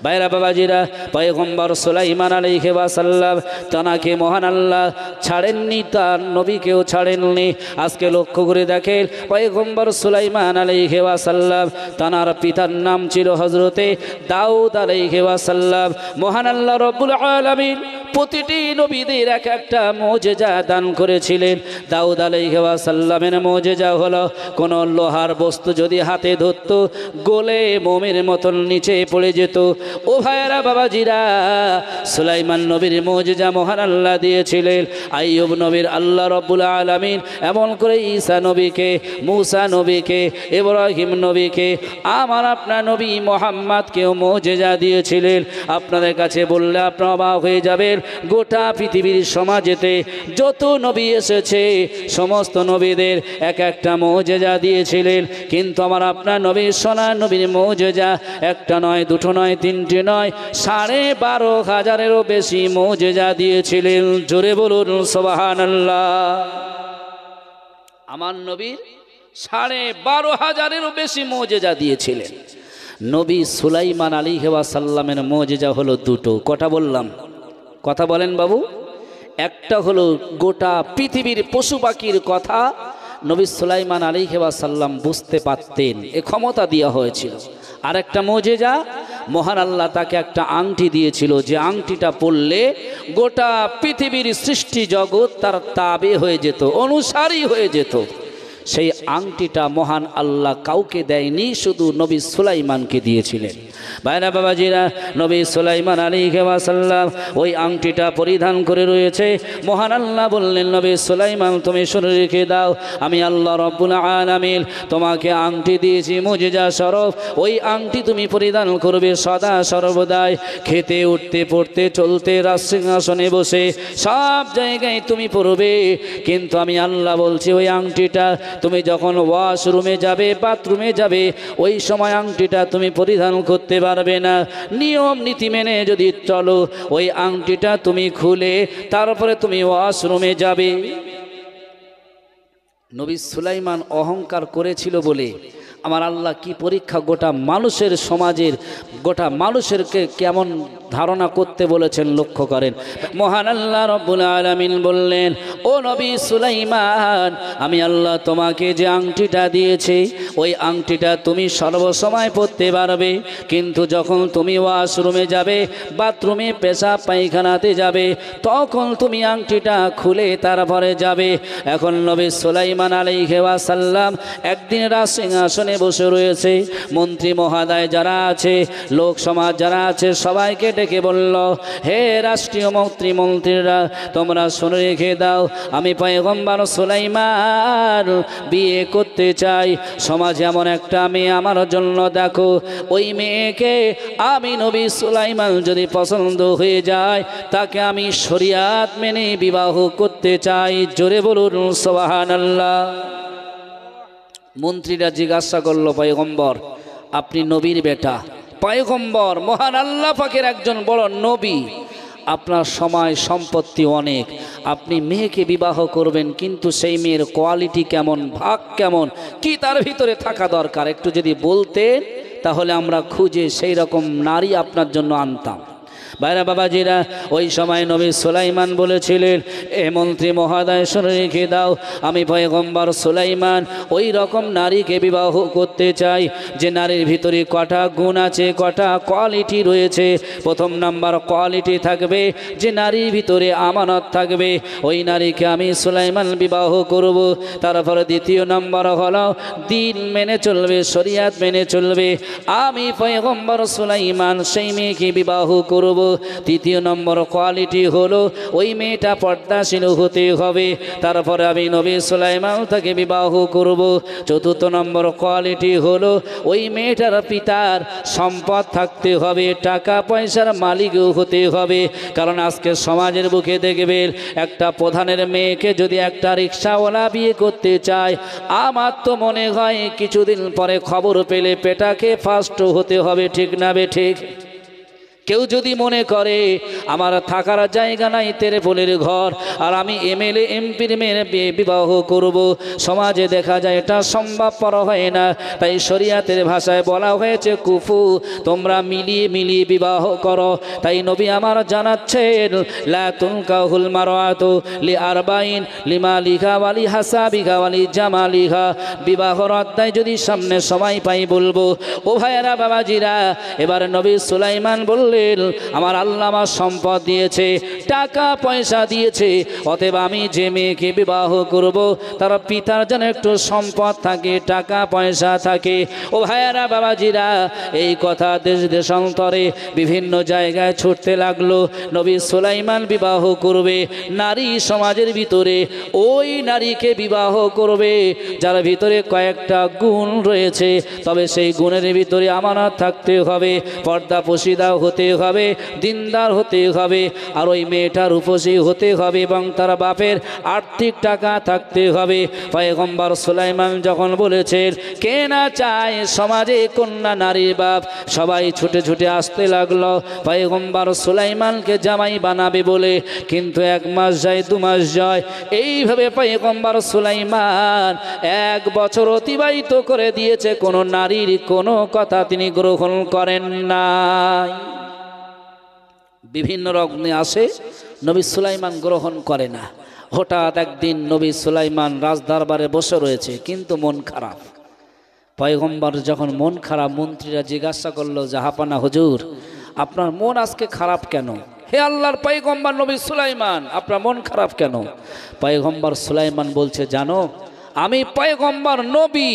ভাইরা বাবাজিরা, পয়গম্বর সুলাইমান আলাইহি ওয়াসাল্লাম তানাকে মহান আল্লাহ ছাড়েননি, তার নবীকেও ছাড়েননি। আজকে লক্ষ্য করে দেখেন, পয়গম্বর সুলাইমান আলাইহি ওয়াসাল্লাম তানার পিতার নাম ছিল হযরতে দাউদ আলাইহি ওয়াসাল্লাম। মহান আল্লাহ রব্বুল আলামিন প্রতিটি নবীদের এক একটা মুজিজা দান করেছিলেন। দাউদ আলাইহি ওয়াসাল্লামের মুজিজা হলো কোন লোহার বস্তু যদি হাতে ধরতো গলে মোমের মতন নিচে পড়ে যেত। ও ভাইরা বাবাজিরা, সুলাইমান নবীর মুজিজা মহান আল্লাহ দিয়েছিলেন। আইয়ুব নবীর আল্লাহ রব্বুল আলামিন এমন করে ঈসা নবীকে, মুসা নবীকে, ইব্রাহিম নবীকে, আমার আপনার নবী মুহাম্মদকেও মুজিজা দিয়েছিলেন। আপনাদের কাছে বললে আপনারা অবাক হয়ে যাবেন, গোটা পৃথিবীর সমাজেতে যত নবী এসেছে সমস্ত নবীদের এক একটা মুজিজা দিয়েছিলেন, কিন্তু আমার আপনার নবীর সোনার নবীর মুজিজা একটা নয়, দুটো নয়, তিনটে নয়, 12,500-এরও বেশি মুজিজা দিয়েছিলেন। জোরে বলুন সুবহানাল্লাহ। আমার নবীর 12,500-এরও বেশি মুজিজা দিয়েছিলেন। নবী সুলাইমান আলাইহি ওয়াসাল্লামের মুজিজা হলো দুটো। কটা বললাম? কথা বলেন বাবু। একটা হলো গোটা পৃথিবীর পশু পাখির কথা নবী সুলাইমান আলাইহি ওয়াসাল্লাম বুঝতে পারতেন, এ ক্ষমতা দেওয়া হয়েছিল। আর একটা মুজিজা, মহান আল্লাহ তাকে একটা আংটি দিয়েছিল, যে আংটিটা পরলে গোটা পৃথিবীর সৃষ্টি জগৎ তার তাবে হয়ে যেত, অনুসারী হয়ে যেত। সেই আংটিটা মহান আল্লাহ কাউকে দেয়নি, শুধু নবী সুলাইমানকে দিয়েছিলেন। ভাইরা বাবাজিরা, নবী সুলাইমান আলাইহি ওয়াসাল্লাম ওই আংটিটা পরিধান করে রয়েছে। মহান আল্লাহ বললেন, নবী সুলাইমান তুমি শুনে রেখে দাও, আমি আল্লাহ রব্বুল আলামিন তোমাকে আংটি দিয়েছি মুজিজা স্বরূপ। ওই আংটি তুমি পরিধান করবে সদা সর্বদাই, খেতে, উঠতে, পড়তে, চলতে, রাজসিংহাসনে বসে সব জায়গায় তুমি পরবে। কিন্তু আমি আল্লাহ বলছি, ওই আংটিটা তুমি যখন ওয়াশরুমে যাবে, বাথরুমে যাবে, ওই সময় আংটিটা তুমি পরিধান করতে পারবে না। নিয়ম নীতি মেনে যদি চলো, ওই আংটিটা তুমি খুলে তারপরে তুমি ওয়াশরুমে যাবে। নবী সুলাইমান অহংকার করেছিল বলে আমার আল্লাহ কি পরীক্ষা গোটা মানুষের সমাজের, গোটা মানুষেরকে কেমন ধারণা করতে বলেছেন লক্ষ্য করেন। মহান আল্লাহ রব্বুল আলামিন বললেন, ও নবী সুলাইমান, আমি আল্লাহ তোমাকে যে আংটিটা দিয়েছি ওই আংটিটা তুমি সর্বসময় পরতে পারবে, কিন্তু যখন তুমি ওয়াশরুমে যাবে, বাথরুমে, পেশাব পায়খানাতে যাবে, তখন তুমি আংটিটা খুলে তারপরে যাবে। এখন নবী সুলাইমান আলাইহি ওয়াসাল্লাম একদিন রাজসিংহাসনে বসে রয়েছে। মন্ত্রী মহোদয় যারা আছে, লোক সমাজ যারা আছে, সবাইকে ডেকে বলল, হে রাষ্ট্রীয় মন্ত্রীরা, তোমরা শুনে রেখে দাও, আমি পয়গম্বর সুলাইমান বিয়ে করতে চাই। সমাজে এমন একটা মেয়ে আমার জন্য দেখো, ওই মেয়েকে আমি নবী সুলাইমান যদি পছন্দ হয়ে যায়, তাকে আমি শরিয়াত মেনে বিবাহ করতে চাই। জোরে বলুন সুবহানাল্লাহ। মন্ত্রীরা জিজ্ঞাসা করলো, পয়গম্বর আপনি নবীর বেটা, পয়গম্বর মহান আল্লাহ পাকের একজন বড় নবী, আপনার সময় সম্পত্তি অনেক, আপনি মেয়েকে বিবাহ করবেন, কিন্তু সেই মেয়ের কোয়ালিটি কেমন, ভাগ কেমন, কি তার ভিতরে থাকা দরকার, একটু যদি বলতেন তাহলে আমরা খুঁজে সেই রকম নারী আপনার জন্য আনতাম। ভাইরা বাবাজিরা, ওই সময় নবী সুলাইমান বলেছিলেন, এ মন্ত্রী মহোদয় শুনে রেখে দাও, আমি পয়গম্বর সুলাইমান ওই রকম নারীকে বিবাহ করতে চাই যে নারীর ভিতরে কটা গুণ আছে, কটা কোয়ালিটি রয়েছে। প্রথম নাম্বার কোয়ালিটি থাকবে যে নারীর ভিতরে আমানত থাকবে, ওই নারীকে আমি সুলাইমান বিবাহ করব। তারপরে দ্বিতীয় নাম্বার হলো দিন মেনে চলবে, শরিয়াত মেনে চলবে, আমি পয়গম্বর সুলাইমান সেই মেয়েকে বিবাহ করব। তৃতীয় নম্বর কোয়ালিটি হলো ওই মেয়েটা পর্দাশীল হতে হবে, তারপরে আমি নবী সুলাইমান তাকে বিবাহ করব। চতুর্থ নম্বর কোয়ালিটি হলো ওই মেয়েটার পিতার সম্পদ থাকতে হবে, টাকা পয়সার মালিকও হতে হবে। কারণ আজকে সমাজের বুকে দেখবেন, একটা প্রধানের মেয়েকে যদি একটা রিক্সাওয়ালা বিয়ে করতে চায়, আমার তো মনে হয় কিছুদিন পরে খবর পেলে পেটাকে ফার্স্ট হতে হবে, ঠিক না বে ঠিক? কেউ যদি মনে করে আমার থাকার জায়গা নাই তেরেফলের ঘর আর আমি এমএলএ এমপির মেয়ে বিবাহ করব, সমাজে দেখা যায় এটা সম্ভবপর হয় না। তাই শরিয়াতের ভাষায় বলা হয়েছে কুফু, তোমরা মিলিয়ে মিলিয়ে বিবাহ করো। তাই নবী আমার জানাচ্ছেন লা তুনকাহুল মারআতু লিআরবাইন লিমালিহা ওয়ালি হাসাবিহা ওয়ালি জামালিহা। বিবাহর অধ্যায় যদি সামনে সময় পাই বলবো। ও ভাইয়েরা বাবাজিরা, এবার নবী সুলাইমান বললেন আমার আল্লাহ আমার সম্পদ দিয়েছে, টাকা পয়সা দিয়েছে, অতএব আমি যে মেয়েকে বিবাহ করব তার পিতার যেন একটু সম্পদ থাকে, টাকা পয়সা থাকে। ও ভাইয়েরা বাবাজিরা, এই কথা দেশ দেশান্তরে বিভিন্ন জায়গায় ছুটতে লাগলো। নবী সুলাইমান বিবাহ করবে, নারী সমাজের ভিতরে ওই নারীকে বিবাহ করবে যার ভিতরে কয়েকটা গুণ রয়েছে, তবে সেই গুণের ভিতরে আমানত থাকতে হবে, পর্দা পশিদা হতে হবে, দিনদার হতে হবে, আর ওই মেয়েটার রূপসী হতে হবে এবং তার বাপের আর্থিক টাকা থাকতে হবে। পয়গম্বর সুলাইমান যখন বলেছেন কে না চায় সমাজে কন্যা নারীর বাপ, সবাই ছুটে ছুটে আসতে লাগলো পয়গম্বর সুলাইমানকে জামাই বানাবে বলে। কিন্তু 1 মাস যায়, 2 মাস যায়, এইভাবে পয়গম্বর সুলাইমান 1 বছর অতিবাহিত করে দিয়েছে, কোনো নারীর কোনো কথা তিনি গ্রহণ করেন নাই। বিভিন্ন রকমে আসে, নবী সুলাইমান গ্রহণ করে না। হঠাৎ একদিন নবী সুলাইমান রাজদরবারে বসে রয়েছে, কিন্তু মন খারাপ। পয়গম্বর যখন মন খারাপ, মন্ত্রীরা জিজ্ঞাসা করলো জাহাপানা হুজুর আপনার মন আজকে খারাপ কেন? হে আল্লাহর পয়গম্বর নবী সুলাইমান, আপনার মন খারাপ কেন? পয়গম্বর সুলাইমান বলছে জানো আমি পয়গম্বর নবী,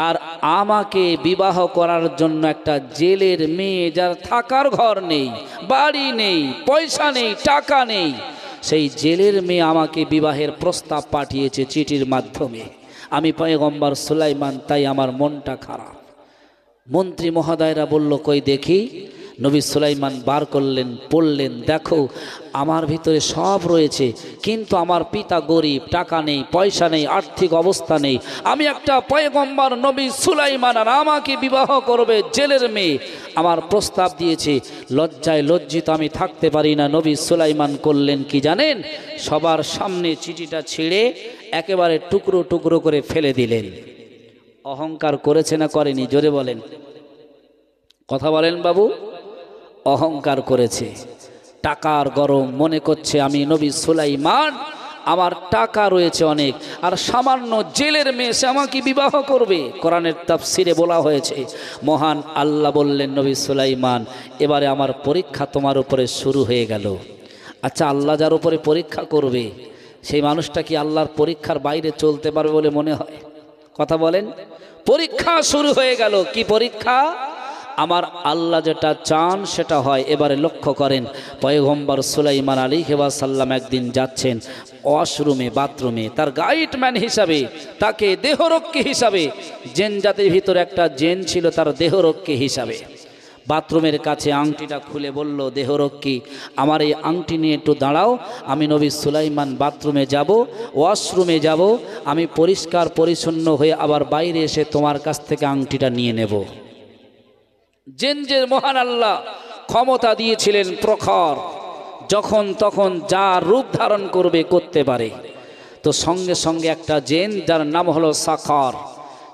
আর আমাকে বিবাহ করার জন্য একটা জেলের মেয়ে, যার থাকার ঘর নেই, বাড়ি নেই, পয়সা নেই, টাকা নেই, সেই জেলের মেয়ে আমাকে বিবাহের প্রস্তাব পাঠিয়েছে চিঠির মাধ্যমে। আমি পয়গম্বর সুলাইমান, তাই আমার মনটা খারাপ। মন্ত্রী মহোদয়রা বলল কই দেখি। নবী সুলাইমান বার করলেন, পড়লেন, দেখো আমার ভিতরে সব রয়েছে, কিন্তু আমার পিতা গরিব, টাকা নেই, পয়সা নেই, আর্থিক অবস্থা নেই। আমি একটা পয়গম্বর নবী সুলাইমান, আর আমাকে বিবাহ করবে জেলের মেয়ে, আমার প্রস্তাব দিয়েছে। লজ্জায় লজ্জিত আমি থাকতে পারি না। নবী সুলাইমান করলেন কি জানেন? সবার সামনে চিঠিটা ছিঁড়ে একেবারে টুকরো টুকরো করে ফেলে দিলেন। অহংকার করেছে না করেনি? জোরে বলেন, কথা বলেন বাবু। অহংকার করেছে, টাকার গরম, মনে করছে আমি নবী সুলাইমান, আমার টাকা রয়েছে অনেক, আর সামান্য জেলের মেয়ে সে আমাকে বিবাহ করবে। কোরআনের তাফসিরে বলা হয়েছে মহান আল্লাহ বললেন নবী সুলাইমান এবারে আমার পরীক্ষা তোমার উপরে শুরু হয়ে গেল। আচ্ছা, আল্লাহ যার উপরে পরীক্ষা করবে সেই মানুষটা কি আল্লাহর পরীক্ষার বাইরে চলতে পারবে বলে মনে হয়? কথা বলেন। পরীক্ষা শুরু হয়ে গেল। কি পরীক্ষা? আমার আল্লাহ যেটা চান সেটা হয়। এবারে লক্ষ্য করেন, পয়গম্বর সুলাইমান আলাইহিস সালাম একদিন যাচ্ছেন ওয়াশরুমে, বাথরুমে, তার গাইডম্যান হিসাবে, তাকে দেহরক্ষী হিসাবে, জেন জাতির ভিতরে একটা জেন ছিল তার দেহরক্ষী হিসাবে। বাথরুমের কাছে আংটিটা খুলে বলল দেহরক্ষী আমার এই আংটি নিয়ে একটু দাঁড়াও, আমি নবী সুলাইমান বাথরুমে যাব, ওয়াশরুমে যাব, আমি পরিষ্কার পরিচ্ছন্ন হয়ে আবার বাইরে এসে তোমার কাছ থেকে আংটিটা নিয়ে নেব। জেনজের মহান আল্লাহ ক্ষমতা দিয়েছিলেন প্রখর, যখন তখন যা রূপ ধারণ করবে করতে পারে। তো সঙ্গে সঙ্গে একটা জেন যার নাম হলো সাখর,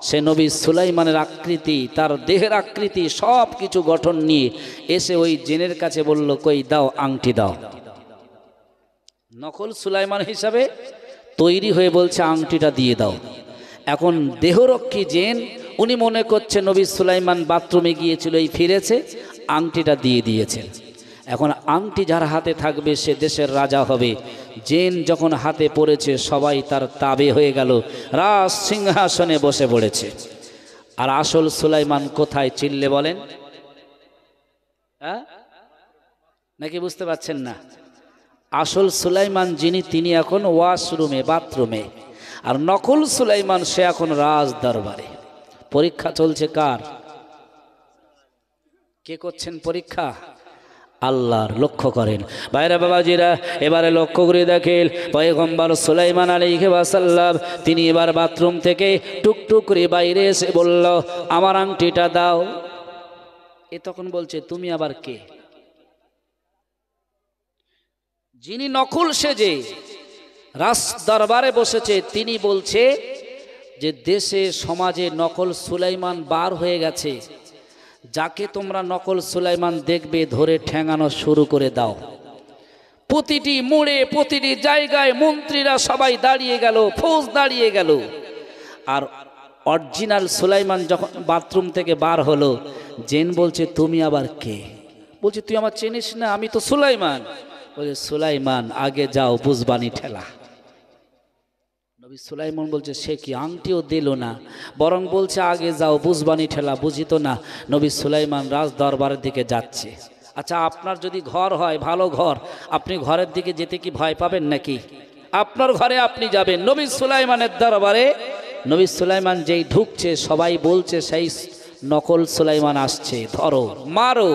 সে নবী সুলাইমানের আকৃতি, তার দেহের আকৃতি সব কিছু গঠন নিয়ে এসে ওই জেনের কাছে বলল কই দাও আংটি দাও। নকল সুলাইমান হিসাবে তৈরি হয়ে বলছে আংটিটা দিয়ে দাও। এখন দেহরক্ষী জেন, উনি মনে করছে নবী সুলাইমান বাথরুমে গিয়েছিল, এই ফিরেছে, আংটিটা দিয়ে দিয়েছেন। এখন আংটি যার হাতে থাকবে সে দেশের রাজা হবে। জেন যখন হাতে পড়েছে সবাই তার তাবে হয়ে গেল, রাজ সিংহাসনে বসে পড়েছে। আর আসল সুলাইমান কোথায় চিল্লে বলেন? নাকি বুঝতে পারছেন না? আসল সুলাইমান যিনি, তিনি এখন ওয়াশরুমে, বাথরুমে, আর নকল সুলাইমান সে এখন রাজ দরবারে। পরীক্ষা চলছে কার? কে করছেন পরীক্ষা? আল্লাহর। লক্ষ্য করেন ভাইরা বাবাজিরা, এবারে লক্ষ্য করে দেখেন পয়গম্বর সুলাইমান আলাইহিস সালাম তিনি এবার বাথরুম থেকে টুকটুক করে বাইরে এসে বলল আমার আংটিটা দাও। এ তখন বলছে তুমি আবার কে? যিনি নকুল সেজে রাজ দরবারে বসেছে তিনি বলছে যে দেশে সমাজে নকল সুলাইমান বার হয়ে গেছে, যাকে তোমরা নকল সুলাইমান দেখবে ধরে ঠ্যাঙানো শুরু করে দাও। প্রতিটি মোড়ে প্রতিটি জায়গায় মন্ত্রীরা সবাই দাঁড়িয়ে গেল, ফৌজ দাঁড়িয়ে গেল। আর অরিজিনাল সুলাইমান যখন বাথরুম থেকে বার হলো, জেন বলছে তুমি আবার কে? বলছে তুই আমার চিনিস না, আমি তো সুলাইমান। বলছে সুলাইমান আগে যাও, বুঝবানি ঠেলা। নবী সুলাইমান বলছে সে কি, আংটিও দিল না, বরং বলছে আগে যাও, বুঝবানি ঠেলা। বুঝিত না নবী সুলাইমান রাজ দরবারের দিকে যাচ্ছে। আচ্ছা, আপনার যদি ঘর হয়, ভালো ঘর, আপনি ঘরের দিকে যেতে কি ভয় পাবেন নাকি? আপনার ঘরে আপনি যাবেন। নবী সুলাইমানের দরবারে নবী সুলাইমান যেই ঢুকছে, সবাই বলছে সেই নকল সুলাইমান আসছে, ধরো মারো।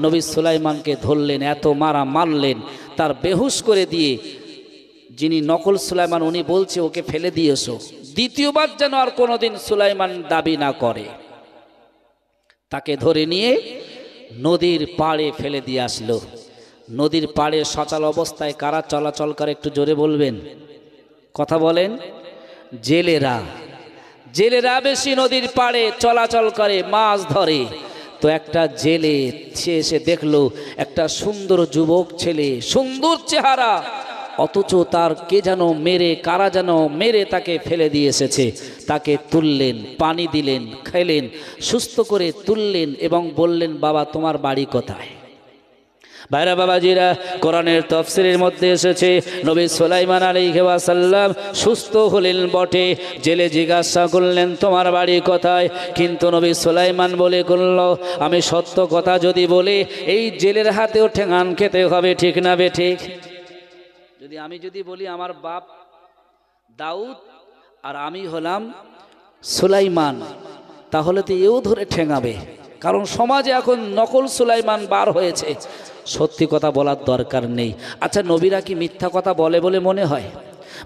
নবী সুলাইমানকে ধরলেন, এত মারা মারলেন, তার বেহুশ করে দিয়ে যিনি নকল সুলাইমান উনি বলছে ওকে ফেলে দিয়েছো, দ্বিতীয়বার যেন আর কোনোদিন সুলাইমান দাবি না করে। তাকে ধরে নিয়ে নদীর পাড়ে ফেলে দিয়ে আসলো। নদীর পাড়ে সচল অবস্থায় কারা চলাচল করে একটু জোরে বলবেন, কথা বলেন। জেলেরা, জেলেরা বেশি নদীর পাড়ে চলাচল করে, মাছ ধরে। তো একটা জেলে সে এসে দেখলো একটা সুন্দর যুবক ছেলে, সুন্দর চেহারা, অথচ তার কে যেন মেরে, কারা যেন মেরে তাকে ফেলে দিয়ে এসেছে। তাকে তুললেন, পানি দিলেন, খেলেন, সুস্থ করে তুললেন এবং বললেন বাবা তোমার বাড়ি কোথায়? ভাইরা বাবাজিরা, কোরআনের তাফসীরের মধ্যে এসেছে নবী সুলাইমান আলাইহিস সালাম সুস্থ হলেন বটে, জেলে জিজ্ঞাসা করলেন তোমার বাড়ি কোথায়? কিন্তু নবী সুলাইমান বলে করল আমি সত্য কথা যদি বলি এই জেলের হাতেও ঠেঙান খেতে হবে, ঠিক না বে ঠিক? আমি যদি বলি আমার বাপ দাউদ আর আমি হলাম সুলাইমান, তাহলে তো এও ধরে ঠেঙাবে, কারণ সমাজে এখন নকল সুলাইমান বার হয়েছে। সত্যি কথা বলার দরকার নেই। আচ্ছা, নবীরা কি মিথ্যা কথা বলে বলে মনে হয়?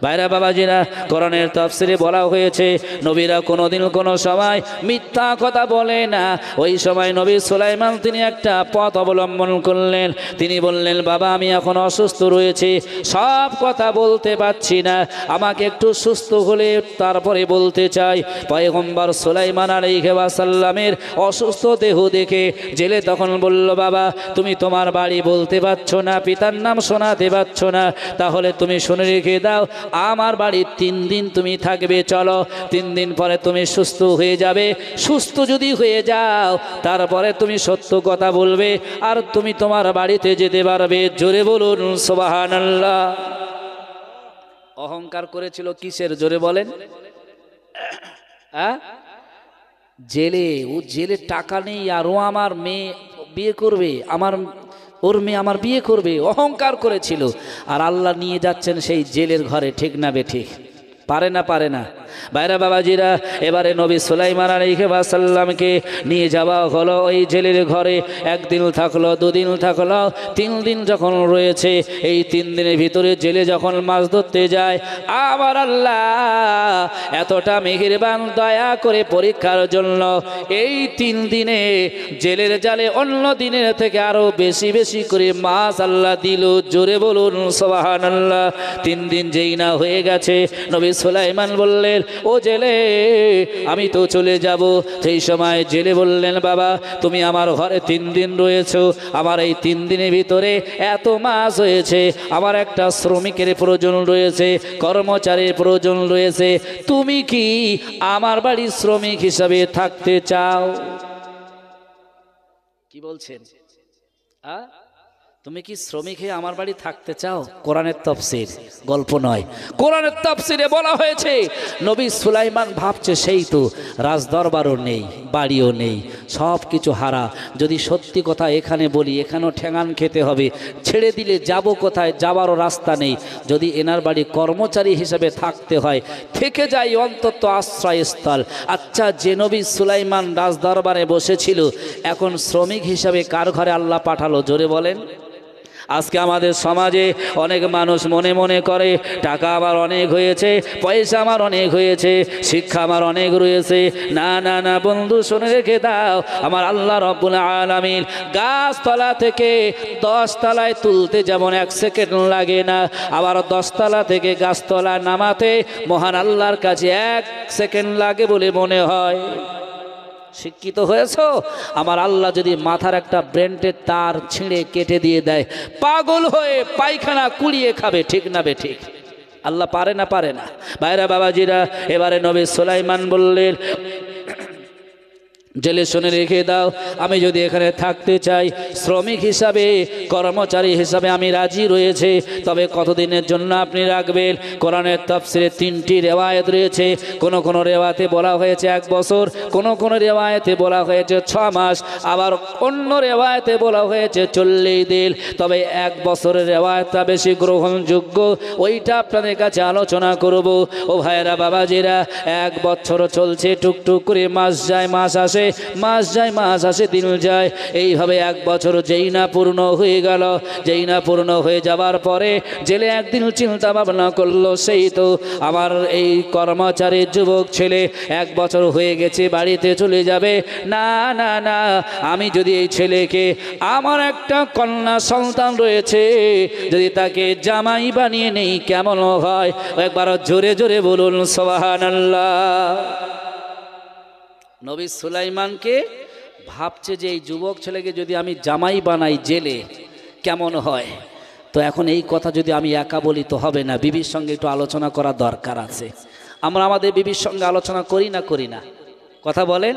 ভাইরা বাবাজিরা, কোরআনের তাফসীরে বলা হয়েছে নবীরা কোনোদিন কোনো সময় মিথ্যা কথা বলে না। ওই সময় নবী সুলাইমান তিনি একটা পথ অবলম্বন করলেন। তিনি বললেন বাবা আমি এখন অসুস্থ রয়েছি, সব কথা বলতে পারছি না, আমাকে একটু সুস্থ হলে তারপরে বলতে চাই। পয়গম্বর সুলাইমান আলাইহিস সালামের অসুস্থ দেহ দেখে জেলে তখন বলল বাবা তুমি তোমার বাড়ি বলতে পারছো না, পিতার নাম শোনাতে পারছো না, তাহলে তুমি শুনে রেখে দাও আমার বাড়ি 3 দিন তুমি থাকবে। চলো 3 দিন পরে তুমি সুস্থ হয়ে যাবে। সুস্থ যদি হয়ে যাও তারপরে তুমি সত্য কথা বলবে আর তুমি তোমার বাড়িতে যেতে পারবে। জোরে বলুন সুবহানাল্লাহ। অহংকার করেছিল কিসের? জোরে বলেন। জেলে, ও জেলে টাকা নেই আর ও আমার মেয়ে বিয়ে করবে, ওর মেয়ে আমার বিয়ে করবে, অহংকার করেছিল। আর আল্লাহ নিয়ে যাচ্ছেন সেই জেলের ঘরে, ঠিক না বে ঠিক? পারে না, পারে না? ভাইরা বাবাজিরা, এবারে নবী সুলাইমান আলাইহিস সালামকে নিয়ে যাওয়া হলো ওই জেলের ঘরে। 1 দিন থাকলো, 2 দিন থাকলো, 3 দিন যখন রয়েছে, এই 3 দিনের ভিতরে জেলে যখন মাছ ধরতে যায়, আমার আল্লাহ এতটা মেহেরবান, দয়া করে পরীক্ষার জন্য এই 3 দিনে জেলের জালে অন্য দিনের থেকে আরো বেশি বেশি করে মাছ আল্লাহ দিল। জোরে বলুন সুবহানাল্লাহ। 3 দিন যেই না হয়ে গেছে নবী সুলাইমান বললেন ও জেলে আমি তো চলে যাব। সেই সময় জেলে বললেন বাবা তুমি আমার ঘরে 3 দিন রয়েছো, আমার এই 3 দিনের ভিতরে এত মাছ হয়েছে, আমার একটা শ্রমিকের প্রয়োজন রয়েছে, কর্মচারীর প্রয়োজন রয়েছে, তুমি কি আমার বাড়ির শ্রমিক হিসাবে থাকতে চাও? কি বলছেন? তুমি কি শ্রমিক হয়ে আমার বাড়ি থাকতে চাও? কোরআনের তাফসীর, গল্প নয়। কোরআনের তাফসীরে বলা হয়েছে নবী সুলাইমান ভাবছে সেই তো রাজদরবারও নেই, বাড়িও নেই, সব কিছু হারা। যদি সত্যি কথা এখানে বলি এখানেও ঠেঙান খেতে হবে, ছেড়ে দিলে যাব কোথায়, যাবারও রাস্তা নেই। যদি এনার বাড়ি কর্মচারী হিসেবে থাকতে হয় থেকে যাই অন্তত আশ্রয়স্থল। আচ্ছা, যে নবী সুলাইমান রাজদরবারে বসেছিল এখন শ্রমিক হিসাবে কার ঘরে আল্লাহ পাঠালো? জোরে বলেন। আজকে আমাদের সমাজে অনেক মানুষ মনে মনে করে টাকা আমার অনেক হয়েছে, পয়সা আমার অনেক হয়েছে, শিক্ষা আমার অনেক রয়েছে। না না না বন্ধু, শুনে রেখে দাও, আমার আল্লাহ রব্বুল আলামিন গাছতলা থেকে 10 তলায় তুলতে যেমন 1 সেকেন্ড লাগে না, আবার 10 তলা থেকে গাছতলা নামাতে মহান আল্লাহর কাছে 1 সেকেন্ড লাগে বলে মনে হয়। শিক্ষিত হয়েছো? আমার আল্লাহ যদি মাথার একটা ব্রেন্টের তার ছিঁড়ে কেটে দিয়ে দেয়, পাগল হয়ে পায়খানা কুড়িয়ে খাবে, ঠিক না বে ঠিক? আল্লাহ পারে না? পারে না? ভাইরা বাবাজিরা, এবারে নবী সুলাইমান বললেন, জেলে শুনে রেখে দাও, আমি যদি এখানে থাকতে চাই শ্রমিক হিসাবে, কর্মচারী হিসাবে আমি রাজি রয়েছে, তবে কতদিনের জন্য আপনি রাখবেন? কোরআনের তাফসিরে 3টি রেওয়ায়েত রয়েছে। কোন কোন রেওয়ায়েতে বলা হয়েছে 1 বছর, কোন কোন রেওয়ায়েতে বলা হয়েছে 6 মাস, আবার অন্য রেওয়ায়েতে বলা হয়েছে 40 দিন। তবে 1 বছরের রেওয়ায়েতটা বেশি গ্রহণযোগ্য, ওইটা আপনাদের কাছে আলোচনা করব। ও ভাইরা বাবাজিরা, 1 বছর চলছে, টুকটুক করে মাস যায় মাস আসে, মাস যায় মাস আসে, দিন যায়, এইভাবে 1 বছর যেই না পূর্ণ হয়ে গেল, যেই না পূর্ণ হয়ে যাবার পরে জেলে একদিন চিন্তা ভাবনা করলো, সেই তো আমার এই কর্মচারী যুবক ছেলে 1 বছর হয়ে গেছে, বাড়িতে চলে যাবে। না না না, আমি যদি এই ছেলেকে, আমার একটা কন্যা সন্তান রয়েছে, যদি তাকে জামাই বানিয়ে নেই কেমন হয়? একবার জোরে জোরে বলুন সুবহানাল্লাহ। নবী সুলাইমানকে ভাবছে যে এই যুবক ছেলেকে যদি আমি জামাই বানাই জেলে কেমন হয়। তো এখন এই কথা যদি আমি একা বলি তো হবে না, বিবির সঙ্গে একটু আলোচনা করা দরকার আছে। আমরা আমাদের বিবির সঙ্গে আলোচনা করি না? করি না? কথা বলেন,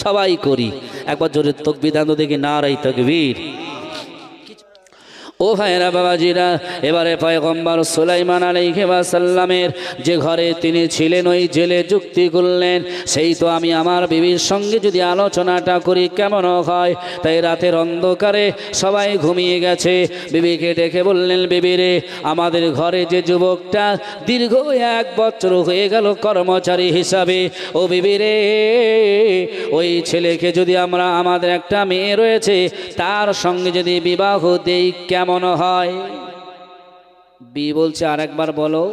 সবাই করি। একবার জোরে তাকবীর দাও দেখি, নারায়ে তাকবীর। ও ভাইরা বাবাজিরা, এবারে পয়গম্বর সুলাইমান আলাইহিস সালামের যে ঘরে তিনি ছিলেন ওই জেলে যুক্তি করলেন, সেই তো আমি আমার বিবির সঙ্গে যদি আলোচনাটা করি কেমন হয়। তাই রাতের অন্ধকারে সবাই ঘুমিয়ে গেছে, বিবিকে ডেকে বললেন, বিবি রে, আমাদের ঘরে যে যুবকটা দীর্ঘ 1 বছর হয়ে গেল কর্মচারী হিসাবে, ও বিবি রে, ওই ছেলেকে যদি আমরা, আমাদের একটা মেয়ে রয়েছে, তার সঙ্গে যদি বিবাহ দেই কেমন হয়? বি বলছে, আরেকবার বলো।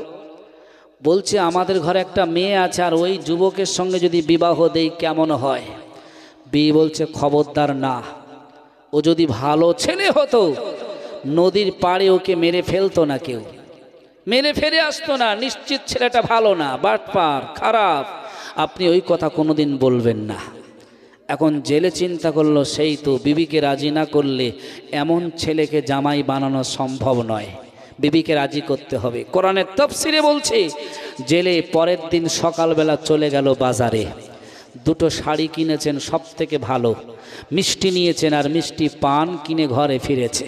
বলছে, আমাদের ঘরে একটা মেয়ে আছে, আর ওই যুবকের সঙ্গে যদি বিবাহ দেই কেমন হয়? বি বলছে, খবরদার না, ও যদি ভালো ছেলে হতো নদীর পাড়ে ওকে মেরে ফেলতো না, কেউ মেরে ফেরে আসতো না। নিশ্চিত ছেলেটা ভালো না, বাটপার, খারাপ, আপনি ওই কথা কোনোদিন বলবেন না। এখন জেলে চিন্তা করলো, সেই তো বিবিকে রাজি না করলে এমন ছেলেকে জামাই বানানো সম্ভব নয়, বিবিকে রাজি করতে হবে। কোরআনের তাফসিরে বলছে, জেলে পরের দিন সকালবেলা চলে গেল বাজারে, 2টো শাড়ি কিনেছেন সব থেকে ভালো, মিষ্টি নিয়েছেন আর মিষ্টি পান কিনে ঘরে ফিরেছে।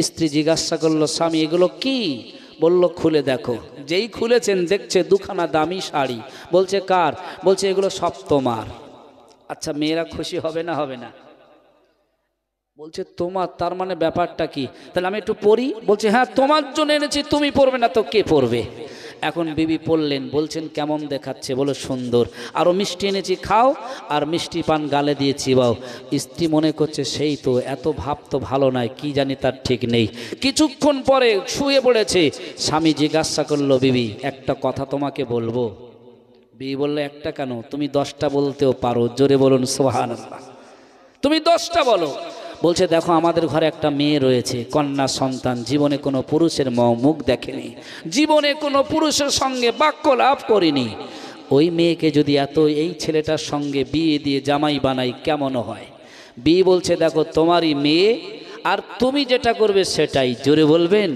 স্ত্রী জিজ্ঞাসা করলো, স্বামী এগুলো কি? বলল, খুলে দেখো। যেই খুলেছেন দেখছে 2খানা দামি শাড়ি। বলছে, কার? বলছে, এগুলো সব তোমার। আচ্ছা, মেয়েরা খুশি হবে না? হবে না? বলছে, তোমার, তার মানে ব্যাপারটা কি? তাহলে আমি একটু পড়ি। বলছে, হ্যাঁ তোমার জন্য এনেছি, তুমি পড়বে না তো কে পড়বে? এখন বিবি পড়লেন, বলছেন কেমন দেখাচ্ছে? বলো, সুন্দর। আরও মিষ্টি এনেছি, খাও, আর মিষ্টি পান গালে দিয়ে চিবাও। স্ত্রী মনে করছে, সেই তো, এত ভাব তো ভালো নয়, কি জানি তার ঠিক নেই। কিছুক্ষণ পরে শুয়ে পড়েছে। স্বামী জিজ্ঞাসা করলো, বিবি একটা কথা তোমাকে বলবো? বিবি বললো, একটা কেন? তুমি 10টা বলতেও পারো, জোরে বলুন সুবহানাল্লাহ। তুমি 10টা বলো। বলছে, দেখো আমাদের ঘরে একটা মেয়ে রয়েছে, কন্যা সন্তান, জীবনে কোনো পুরুষের মুখ দেখেনি, জীবনে কোনো পুরুষের সঙ্গে বাক্য লাভ করিনি। ওই মেয়েকে যদি এই ছেলেটার সঙ্গে বিয়ে দিয়ে জামাই বানাই কেমন হয়? বিয়ে বলছে, দেখো তোমারই মেয়ে, আর তুমি যেটা করবে সেটাই। জোরে বলবেন।